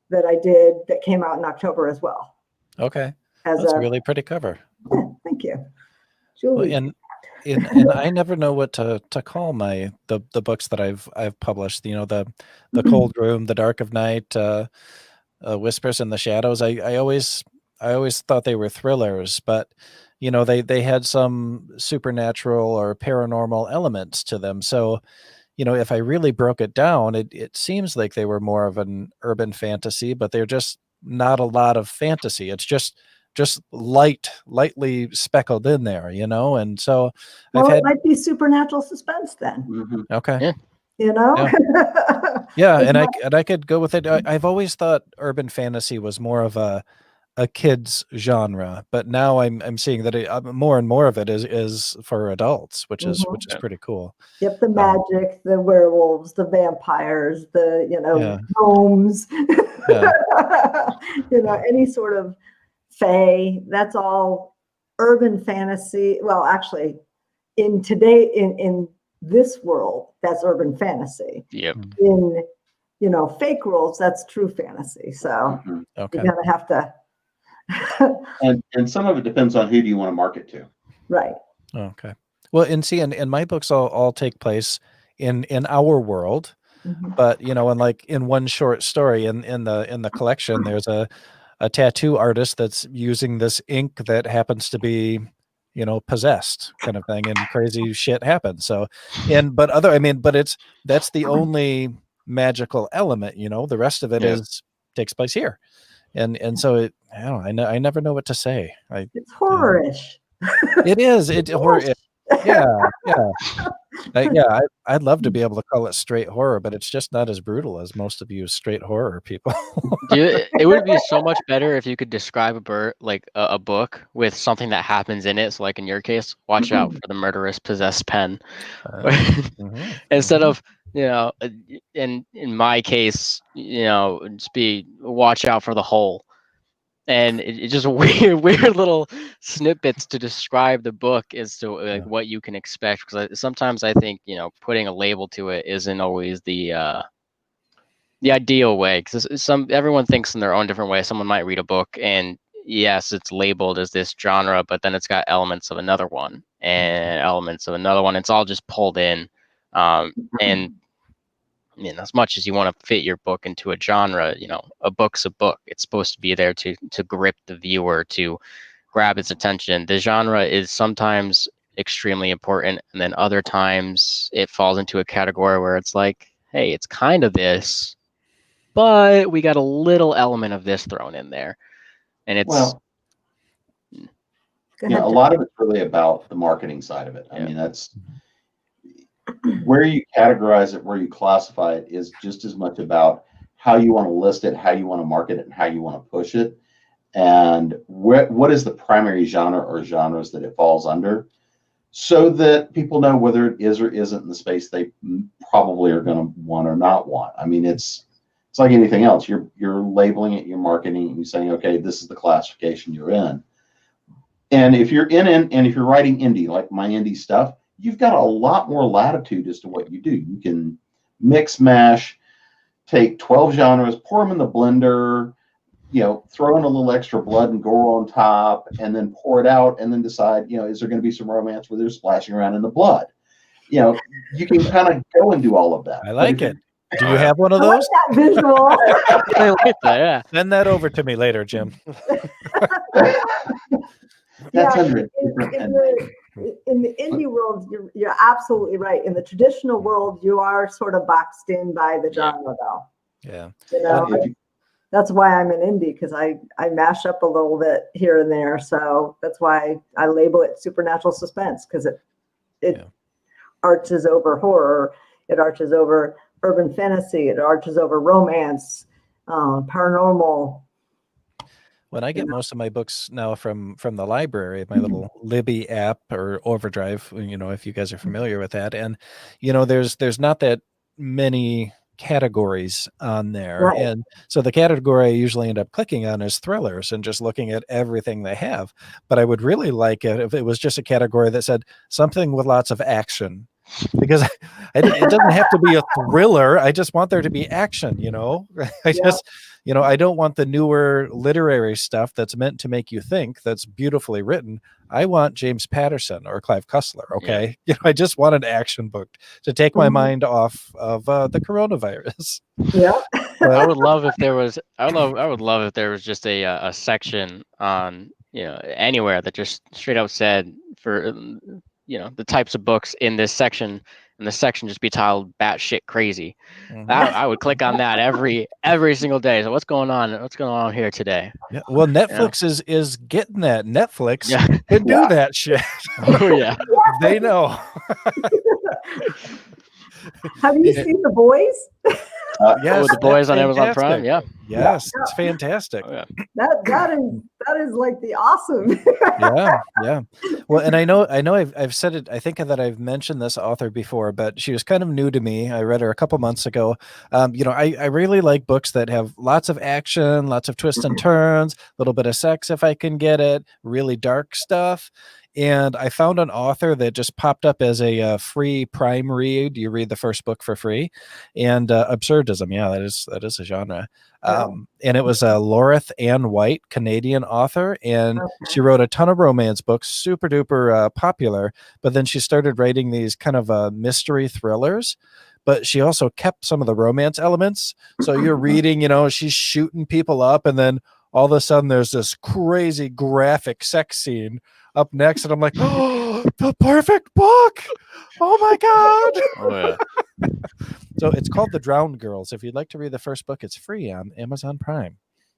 that I did that came out in October as well. Okay. That's a really pretty cover. Yeah, thank you. Julie. Well, and I never know what to call the books that I've published. The Cold Room, The Dark of Night, Whispers in the Shadows. I always thought they were thrillers, but they had some supernatural or paranormal elements to them. So if I really broke it down, it seems like they were more of an urban fantasy, but they're just not a lot of fantasy. It's just lightly speckled in there, and so it might be supernatural suspense then. Okay. Yeah. Yeah, and I could go with it. I've always thought urban fantasy was more of a kid's genre, but now I'm seeing that more and more of it is for adults, which is pretty cool. Yep, the magic, the werewolves, the vampires, the gnomes, any sort of fae. That's all urban fantasy. Well, actually, in this world, that's urban fantasy. Yep. In fake worlds, that's true fantasy. So you're gonna have to. and some of it depends on who do you want to market to. Right. Okay. Well, and my books all take place in our world, but and like in one short story in the collection, there's a tattoo artist that's using this ink that happens to be possessed kind of thing, and crazy shit happens. So but that's the only magical element. The rest of it takes place here. And so I never know what to say. It's horror-ish. It is. It's horror. Yeah. I'd love to be able to call it straight horror, but it's just not as brutal as most of you straight horror people. It would be so much better if you could describe a book with something that happens in it. So, like in your case, watch out for the murderous possessed pen, instead of in my case, just be watch out for the hole. And it's just weird little snippets to describe the book as to what you can expect. Because sometimes I think putting a label to it isn't always the ideal way. Because everyone thinks in their own different way. Someone might read a book and yes, it's labeled as this genre, but then it's got elements of another one and elements of another one. It's all just pulled in, and mean, as much as you want to fit your book into a genre, you know, a book's a book. It's supposed to be there to grip the viewer, to grab its attention. The genre is sometimes extremely important, and then other times it falls into a category where it's like, hey, it's kind of this, but we got a little element of this thrown in there. And it's Well, Go yeah, ahead, a Jeff. lot of it's really about the marketing side of it. I Yeah. mean, that's where you categorize it, where you classify it is just as much about how you want to list it, how you want to market it, and how you want to push it. And what is the primary genre or genres that it falls under, so that people know whether it is or isn't in the space they probably are going to want or not want. I mean, it's like anything else. You're labeling it, you're marketing, and you're saying, okay, this is the classification you're in. And if you're and if you're writing indie, like my indie stuff, you've got a lot more latitude as to what you do. You can mix, mash, take 12 genres, pour them in the blender, you know, throw in a little extra blood and gore on top, and then pour it out, and then decide, you know, is there going to be some romance where they're splashing around in the blood? You know, you can kind of go and do all of that. I like it. Do you have one of I like those? that visual. I like that, yeah. Send that over to me later, Jim. That's Yeah, under a in different in the indie world, you're absolutely right. In the traditional world, you are sort of boxed in by the genre, though. Yeah. You know, if you- that's why I'm an indie, because I mash up a little bit here and there. So that's why I label it supernatural suspense, because it arches over horror, it arches over urban fantasy, it arches over romance, paranormal. When I get most of my books now from the library, my little Libby app or Overdrive, you know, if you guys are familiar with that, and you know, there's not that many categories on there, Right. and so the category I usually end up clicking on is thrillers and just looking at everything they have. But I would really like it if it was just a category that said something with lots of action, because it doesn't have to be a thriller. I just want there to be action, you know. You know, I don't want the newer literary stuff that's meant to make you think, that's beautifully written. I want James Patterson or Clive Cussler. Okay. You know, I just want an action book to take my mind off of the coronavirus. Yeah. I would love if there was. I would love if there was just a section on, you know, anywhere that just straight out said, for you know, the types of books in this section, and the section just be titled "batshit crazy." I would click on that every single day. So what's going on? What's going on here today? Yeah. Well, Netflix is getting that. Netflix can do Yeah. that shit. Oh yeah. They know. Have you seen The Boys? Yes, Oh, The Boys on that's Amazon Prime. fantastic. Yeah. Yes, it's fantastic. Oh, yeah. That is like the awesome. Yeah. Well, and I know I've said it, I think that I've mentioned this author before, but she was kind of new to me. I read her a couple months ago. You know, I really like books that have lots of action, lots of twists and turns, a little bit of sex if I can get it, really dark stuff. And I found an author that just popped up as a free Prime read. You read the first book for free, and absurdism. Yeah, that is a genre. And it was Loreth Ann White, Canadian author, and she wrote a ton of romance books, super duper popular. But then she started writing these kind of mystery thrillers. But she also kept some of the romance elements. So you're reading, you know, she's shooting people up, and then all of a sudden there's this crazy graphic sex scene up next, and I'm like, oh, the perfect book. Oh my God. Oh yeah. So it's called The Drowned Girls. If you'd like to read the first book, it's free on Amazon Prime.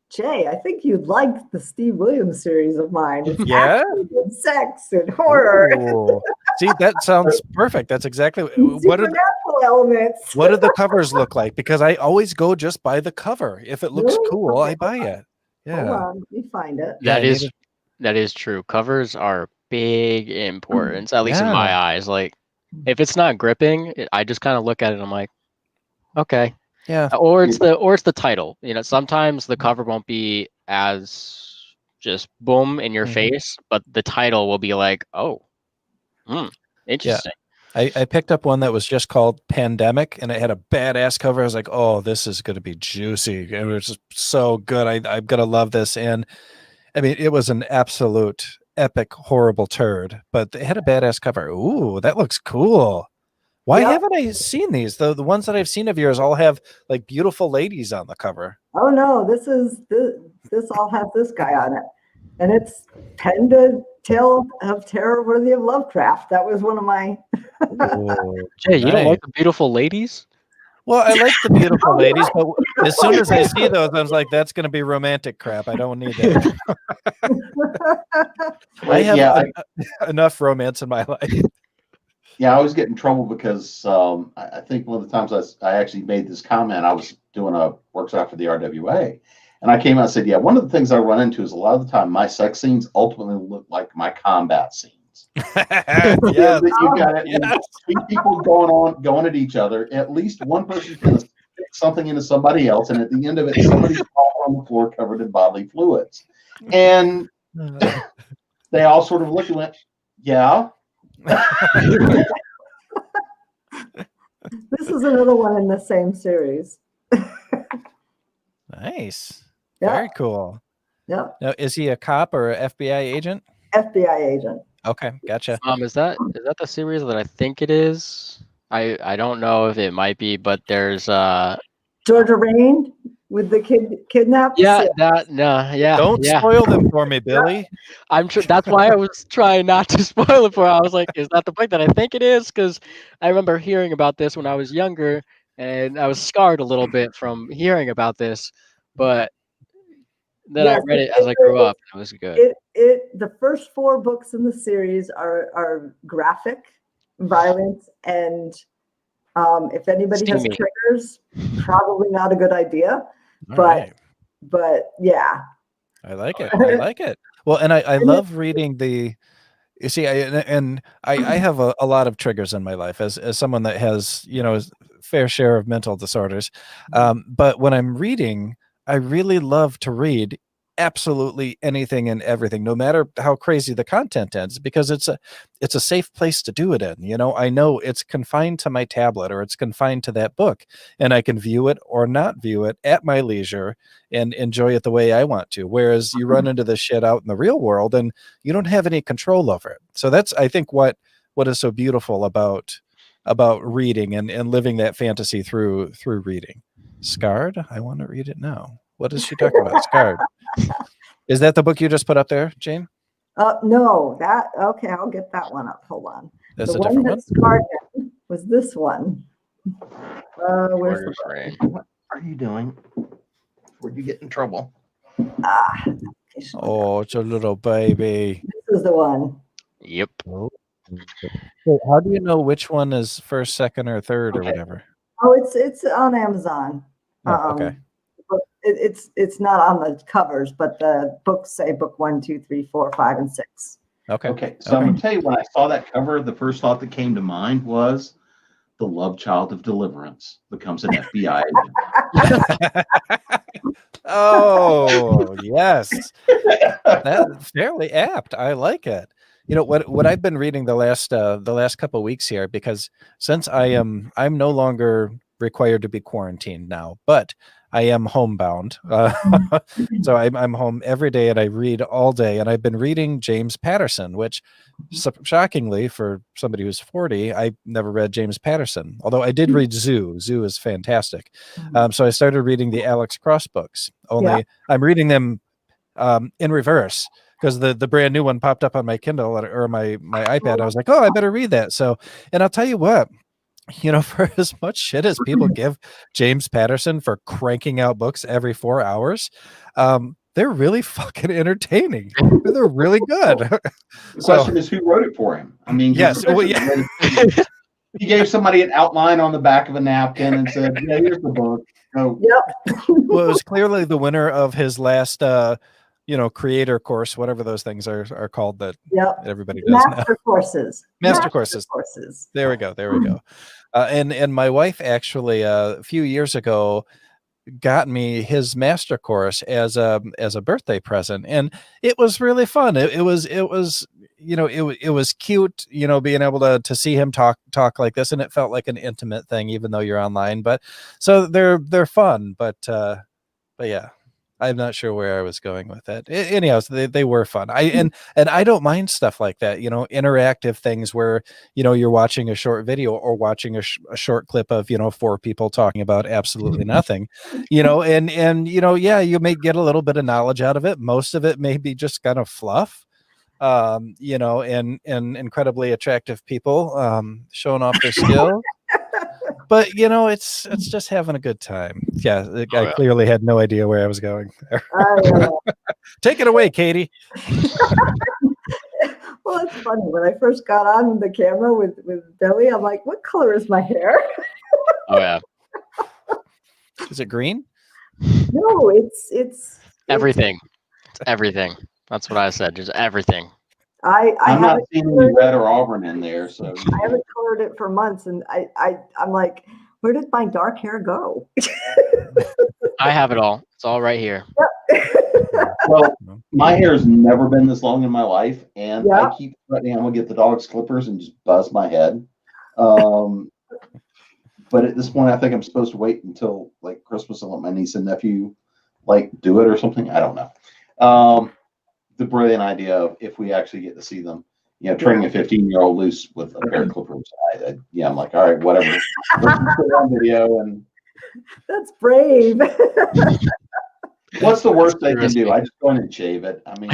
Jay, I think you'd like the Steve Williams series of mine. It's Yeah? action and sex and horror. Ooh. See, that sounds perfect. That's exactly and supernatural elements. what do the covers look like? Because I always go just by the cover. If it looks Really? cool, I Okay, buy hold it. Hold Yeah. on, let me find it. Yeah, That is true. Covers are big importance, at least in my eyes. Like, if it's not gripping, I just kind of look at it and I'm like, okay. Yeah. Or it's the title. You know, sometimes the cover won't be as just boom in your face, but the title will be like, oh, interesting. I picked up one that was just called Pandemic, and it had a badass cover. I was like, oh, this is going to be juicy. It was just so good. I'm going to love this. And I mean, it was an absolute epic, horrible turd, but it had a badass cover. Ooh, that looks cool. Why Yep. haven't I seen these? The ones that I've seen of yours all have like beautiful ladies on the cover. Oh no, this all has this guy on it, and it's Pen to Tale of Terror Worthy of Lovecraft. That was one of my. Jay, you don't Nice. like the beautiful ladies? Well, I like the beautiful Oh, ladies, but yeah. as soon as I see those, I was like, that's going to be romantic crap. I don't need that. I have Yeah, enough romance in my life. yeah, I always get in trouble because I think one of the times I actually made this comment, I was doing a workshop for the RWA, and I came out and said, yeah, one of the things I run into is a lot of the time my sex scenes ultimately look like my combat scenes. Yes. You got it. Yes. Two people going at each other. At least one person's going to stick something into somebody else, and at the end of it, somebody's on the floor covered in bodily fluids. And they all sort of looked and went, yeah. This is another one in the same series. Nice. Yeah. Very cool. Yep. Now, is he a cop or a FBI agent? FBI agent. Okay, gotcha. Is that the series that I think it is? I don't know if it might be, but there's Georgia Rain with the kidnapped. Don't spoil them for me, Billy. That's why I was trying not to spoil it for her. I was like, is that the book that I think it is? Because I remember hearing about this when I was younger, and I was scarred a little bit from hearing about this. But then I Yes, read it as I grew up. And it was good. The first 4 books in the series are graphic, violent, and if anybody has Steamy. triggers, probably not a good idea. All But right. but yeah, I like it. I like it. Well, and I love reading the. You see, I have a lot of triggers in my life as someone that has a fair share of mental disorders. But when I'm reading, I really love to read absolutely anything and everything, no matter how crazy the content is, because it's a safe place to do it in. I know it's confined to my tablet or it's confined to that book, and I can view it or not view it at my leisure and enjoy it the way I want to. Whereas you run into this shit out in the real world and you don't have any control over it. So that's, I think, what is so beautiful about reading and living that fantasy through reading. Scarred? I want to read it now. What is she talking about? Scarred. Is that the book you just put up there, Jane? no, okay. I'll get that one up. Hold on. That's The a different one one. that scarred him was this one. Where's the book? What are you doing? Where'd you get in trouble? Oh, it's a little baby. This is the one. Yep. So how do you know which one is first, second, or third, or whatever? Oh, it's on Amazon. Oh, okay. But it's not on the covers, but the books say book 1, 2, 3, 4, 5, and 6. Okay. So I'm gonna tell you, when I saw that cover, the first thought that came to mind was the love child of deliverance becomes an FBI agent. Oh, yes. That's fairly apt. I like it. What I've been reading the last couple of weeks here, because since I'm no longer required to be quarantined now, but I am homebound. So I'm home every day and I read all day, and I've been reading James Patterson, which shockingly for somebody who's 40, I never read James Patterson, although I did read Zoo. Zoo is fantastic. So I started reading the Alex Cross books, only I'm reading them in reverse, because the brand new one popped up on my Kindle or my iPad. I was like, oh, I better read that. So, and I'll tell you what, for as much shit as people give James Patterson for cranking out books every 4 hours, they're really fucking entertaining. They're really good. The question is, who wrote it for him? I mean, yes. Well, yeah. He gave somebody an outline on the back of a napkin and said, yeah, here's the book. Oh. Yep. Well, it was clearly the winner of his last creator course, whatever those things are called that everybody does Master courses. Master courses. There we go. And my wife actually a few years ago got me his master course as a birthday present, and it was really fun. It was cute, being able to see him talk like this, and it felt like an intimate thing, even though you're online. But so they're fun. But yeah, I'm not sure where I was going with that. Anyhow, so they were fun. And I don't mind stuff like that, interactive things where, you're watching a short video or watching a short clip of, 4 people talking about absolutely nothing, and yeah, you may get a little bit of knowledge out of it. Most of it may be just kind of fluff, and incredibly attractive people showing off their skill. But it's just having a good time. Yeah, the guy clearly had no idea where I was going there. Take it away, Katie. Well, it's funny. When I first got on the camera with Billy, I'm like, what color is my hair? Oh yeah. Is it green? No, it's Everything. It's everything. That's what I said. Just everything. I'm not seeing any red or auburn in there, so I haven't colored it for months, and I'm like, where did my dark hair go? I have it all. It's all right here. Well, my hair's never been this long in my life, and Yeah. I keep threatening I'm gonna get the dog's clippers and just buzz my head. But at this point, I think I'm supposed to wait until like Christmas and let my niece and nephew do it or something. I don't know. The brilliant idea of if we actually get to see them, turning a 15-year-old loose with a pair of clippers. I'm like, all right, whatever. Let's just put it on video. And That's brave. what's the worst they can do? I just go in and shave it. I mean,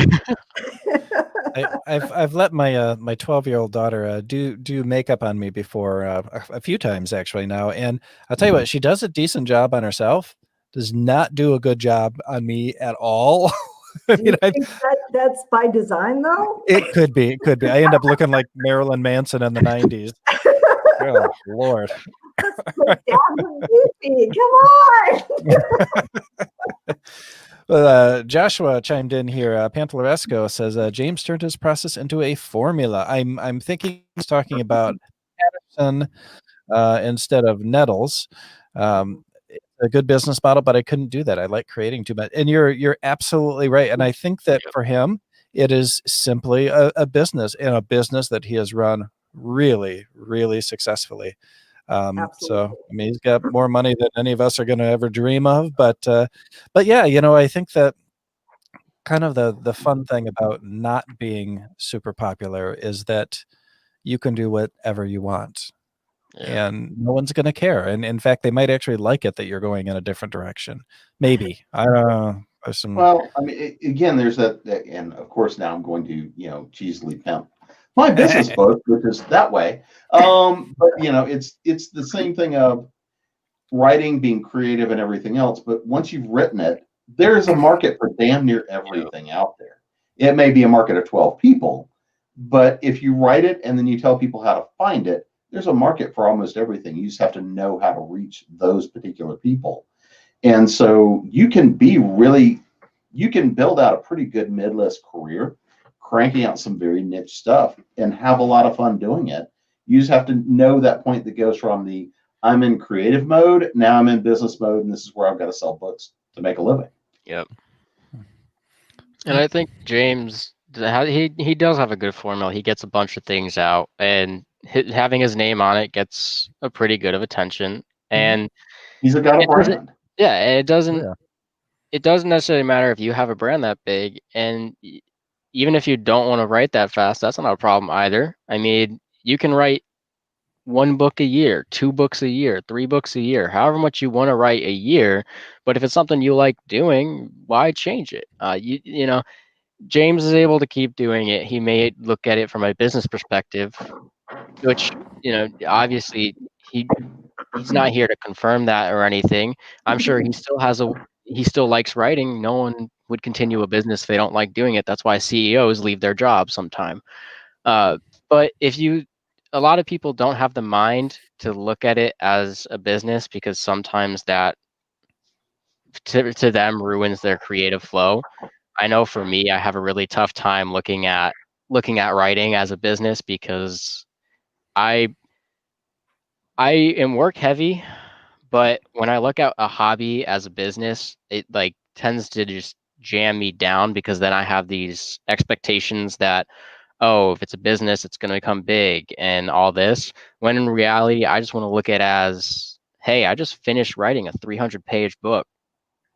I've let my my 12-year-old daughter do makeup on me before a few times actually now, and I'll tell you what, she does a decent job on herself. Does not do a good job on me at all. Do you think that's by design, though? It could be. It could be. I end up looking like Marilyn Manson in the 90s. Oh, Lord. That's so damn goofy. Come on. Joshua chimed in here. Pantaleresco says James turned his process into a formula. I'm thinking he's talking about Patterson instead of Nettles. A good business model, but I couldn't do that. I like creating too much. And you're absolutely right. And I think that for him, it is simply a business, and a business that he has run really, really successfully. So I mean, he's got more money than any of us are going to ever dream of. But yeah, I think that kind of the fun thing about not being super popular is that you can do whatever you want. Yeah. And no one's going to care. And in fact, they might actually like it that you're going in a different direction. Maybe. I don't know. Well, I mean, again, there's that, and of course now I'm going to, cheesily pimp my business book, which is that way. But it's the same thing of writing, being creative, and everything else. But once you've written it, there's a market for damn near everything out there. It may be a market of 12 people, but if you write it and then you tell people how to find it, there's a market for almost everything. You just have to know how to reach those particular people. And so you can build out a pretty good mid-list career, cranking out some very niche stuff and have a lot of fun doing it. You just have to know that point that goes from the I'm in creative mode, now I'm in business mode, and this is where I've got to sell books to make a living. Yep. And I think James, he does have a good formula. He gets a bunch of things out, and having his name on it gets a pretty good of attention. And he's got a brand. Yeah, it doesn't necessarily matter if you have a brand that big, and even if you don't want to write that fast, that's not a problem either. I mean, you can write 1 book a year, 2 books a year, 3 books a year, however much you want to write a year. But if it's something you like doing, why change it? James is able to keep doing it. He may look at it from a business perspective, which, obviously he's not here to confirm that or anything. I'm sure he still likes writing. No one would continue a business if they don't like doing it. That's why CEOs leave their job sometime. But a lot of people don't have the mind to look at it as a business, because sometimes that to them ruins their creative flow. I know for me, I have a really tough time looking at writing as a business, because I am work heavy, but when I look at a hobby as a business, it tends to just jam me down, because then I have these expectations that, oh, if it's a business, it's going to become big and all this. When in reality, I just want to look at it as, hey, I just finished writing a 300-page book.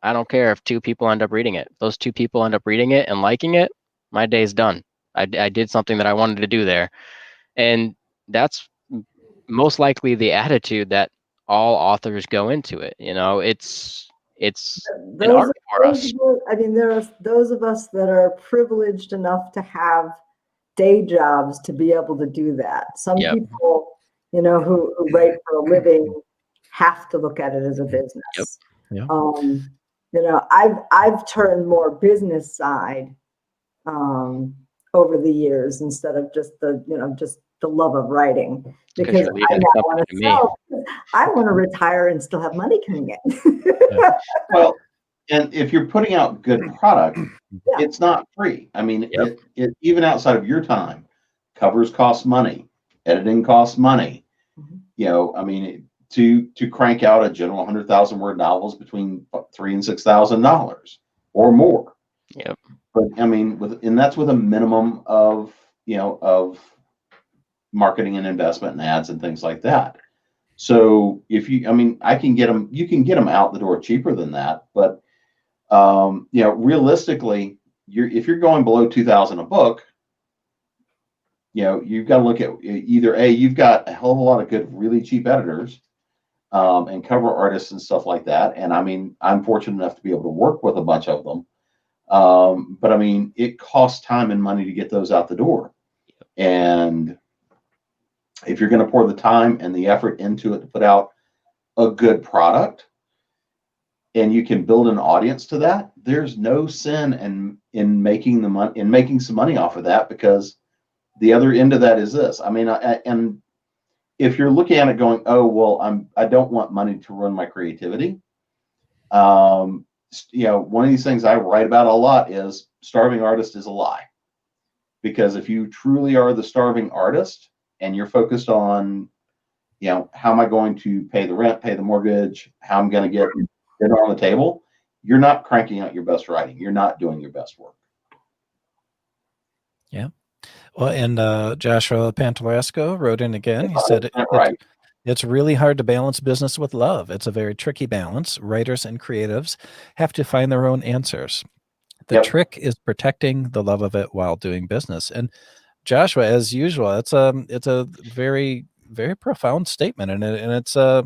I don't care if 2 people end up reading it. If those 2 people end up reading it and liking it, my day's done. I did something that I wanted to do there. And that's most likely the attitude that all authors go into it. You know, it's an Those, art for us. I mean, there are those of us that are privileged enough to have day jobs to be able to do that. Some Yep. people, you know, who write for a living have to look at it as a business. Yep. You know, I've turned more business side over the years instead of just the, you know, just the love of writing, because you're leaving I the now company want to to me. sell. I want to retire and still have money coming in. Well, and if you're putting out good product, Yeah. it's not free. I mean, Yep. it even outside of your time, covers cost money, editing costs money. Mhm. You know, I mean, to crank out a general 100,000 word novels between $3,000 and $6,000 or more. Yep. But I mean, and that's with a minimum of, you know, of marketing and investment and ads and things like that. So if you, I mean, you can get them out the door cheaper than that, but you know, realistically, if you're going below 2,000 a book, you know, you've got to look at either you've got a hell of a lot of good, really cheap editors, and cover artists and stuff like that. And I mean, I'm fortunate enough to be able to work with a bunch of them. But I mean, it costs time and money to get those out the door. And if you're going to pour the time and the effort into it to put out a good product, and you can build an audience to that, there's no sin in making some money off of that, because the other end of that is this. I mean, and if you're looking at it going, oh, well, I don't want money to run my creativity. You know, one of these things I write about a lot is starving artist is a lie. Because if you truly are the starving artist and you're focused on, you know, how am I going to pay the rent, pay the mortgage, how I'm going to get dinner on the table, you're not cranking out your best writing. You're not doing your best work. Yeah. Well, and Joshua Pantalesco wrote in again. He said, Right. It's really hard to balance business with love. It's a very tricky balance. Writers and creatives have to find their own answers. The trick is protecting the love of it while doing business. And Joshua, as usual, it's a very, very profound statement, and it's a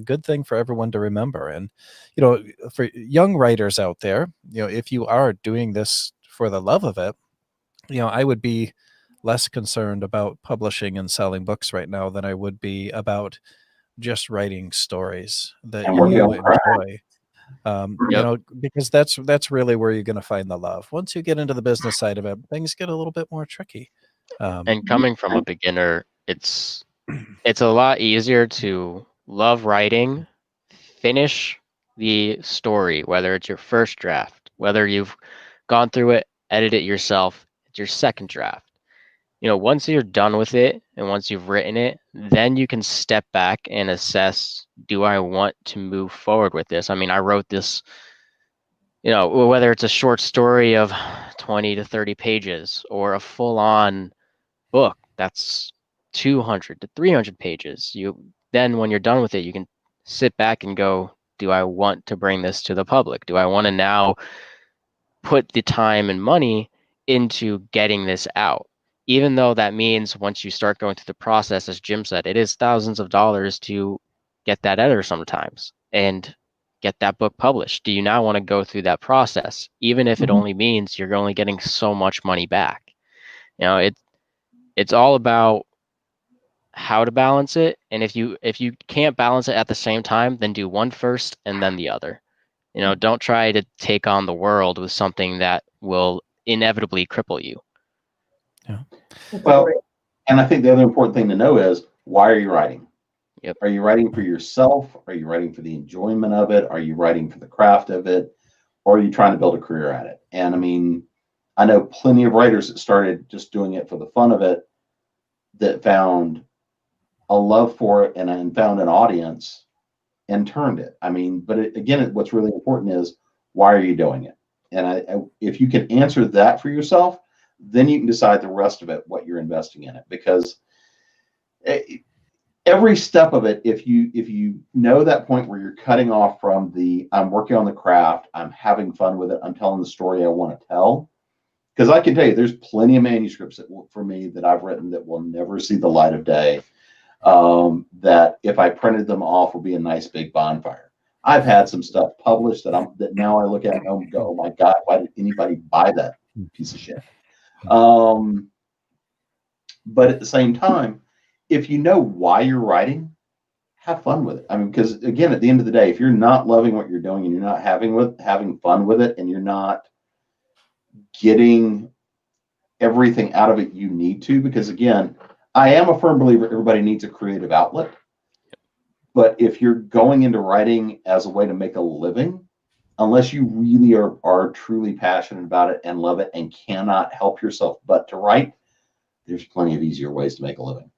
good thing for everyone to remember. And you know, for young writers out there, you know, if you are doing this for the love of it, you know, I would be less concerned about publishing and selling books right now than I would be about just writing stories that And you we're enjoy. You know, because that's really where you're going to find the love. Once you get into the business side of it, things get a little bit more tricky. And coming from a beginner, it's a lot easier to love writing, finish the story, whether it's your first draft, whether you've gone through it, edit it yourself, it's your second draft. You know, once you're done with it and once you've written it, then you can step back and assess, do I want to move forward with this? I mean, I wrote this, you know, whether it's a short story of 20 to 30 pages or a full-on book that's 200 to 300 pages. Then when you're done with it, you can sit back and go, do I want to bring this to the public? Do I want to now put the time and money into getting this out? Even though that means once you start going through the process, as Jim said, it is thousands of dollars to get that editor sometimes and get that book published. Do you now want to go through that process, even if it only means you're only getting so much money back? You know, it's all about how to balance it. And if you can't balance it at the same time, then do one first and then the other. You know, don't try to take on the world with something that will inevitably cripple you. Yeah. Well, and I think the other important thing to know is, why are you writing? Yep. Are you writing for yourself? Are you writing for the enjoyment of it? Are you writing for the craft of it? Or are you trying to build a career at it? And I mean, I know plenty of writers that started just doing it for the fun of it, that found a love for it and found an audience and turned it. I mean, but again, what's really important is, why are you doing it? And if you can answer that for yourself, then you can decide the rest of it, what you're investing in it. Because every step of it, if you know that point where you're cutting off from the I'm working on the craft, I'm having fun with it, I'm telling the story I want to tell. Because I can tell you, there's plenty of manuscripts for me that I've written that will never see the light of day. That if I printed them off will be a nice big bonfire. I've had some stuff published that now I look at and go, oh my God, why did anybody buy that piece of shit? But at the same time, if you know why you're writing, have fun with it. I mean, because again, at the end of the day, if you're not loving what you're doing and you're not having fun with it, and you're not getting everything out of it you need to, because again, I am a firm believer everybody needs a creative outlet. But if you're going into writing as a way to make a living, unless you really are truly passionate about it and love it and cannot help yourself but to write, there's plenty of easier ways to make a living.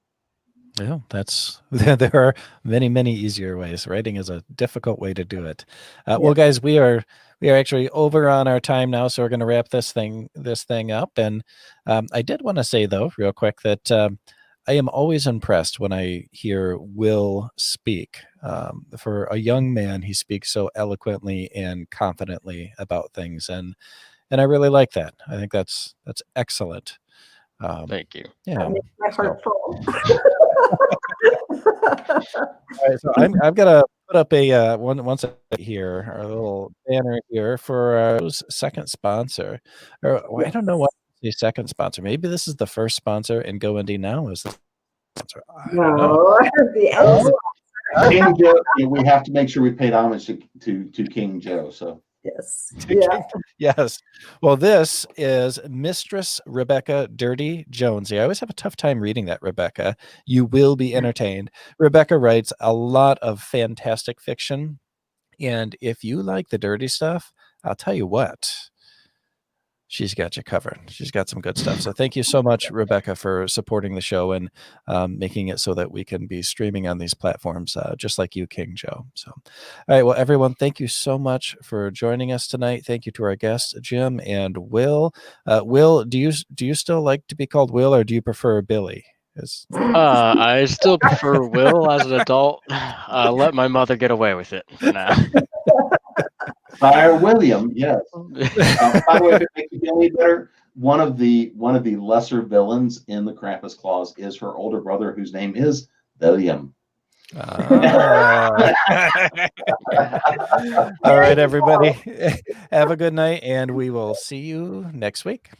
Yeah, there are many easier ways. Writing is a difficult way to do it. Well, guys, we are actually over on our time now, so we're going to wrap this thing up. And I did want to say though, real quick, that I am always impressed when I hear Will speak. For a young man, he speaks so eloquently and confidently about things, and I really like that. I think that's excellent. Thank you. Yeah, That makes my heart full. all right, so I'm gonna put up a one second here, our little banner here for our second sponsor. Or I don't know what the second sponsor. Maybe this is the first sponsor, and Go Indie Now is the sponsor. I don't know. No, the end. King Joe, we have to make sure we paid homage to King Joe. So Yes. Yeah. Yes. Well, this is Mistress Rebekah Dirty Jonesy. I always have a tough time reading that, Rebekah. You will be entertained. Rebekah writes a lot of fantastic fiction. And if you like the dirty stuff, I'll tell you what, she's got you covered. She's got some good stuff. So thank you so much, Rebekah, for supporting the show and making it so that we can be streaming on these platforms, just like you, King Joe. So, all right. Well, everyone, thank you so much for joining us tonight. Thank you to our guests, Jim and Will. Will, do you still like to be called Will, or do you prefer Billy? I still prefer Will as an adult. Let my mother get away with it for now. Sire William, yes. By the way, to make you feel any better, one of the lesser villains in the Krampus Clause is her older brother, whose name is William. All right, everybody. Have a good night, and we will see you next week.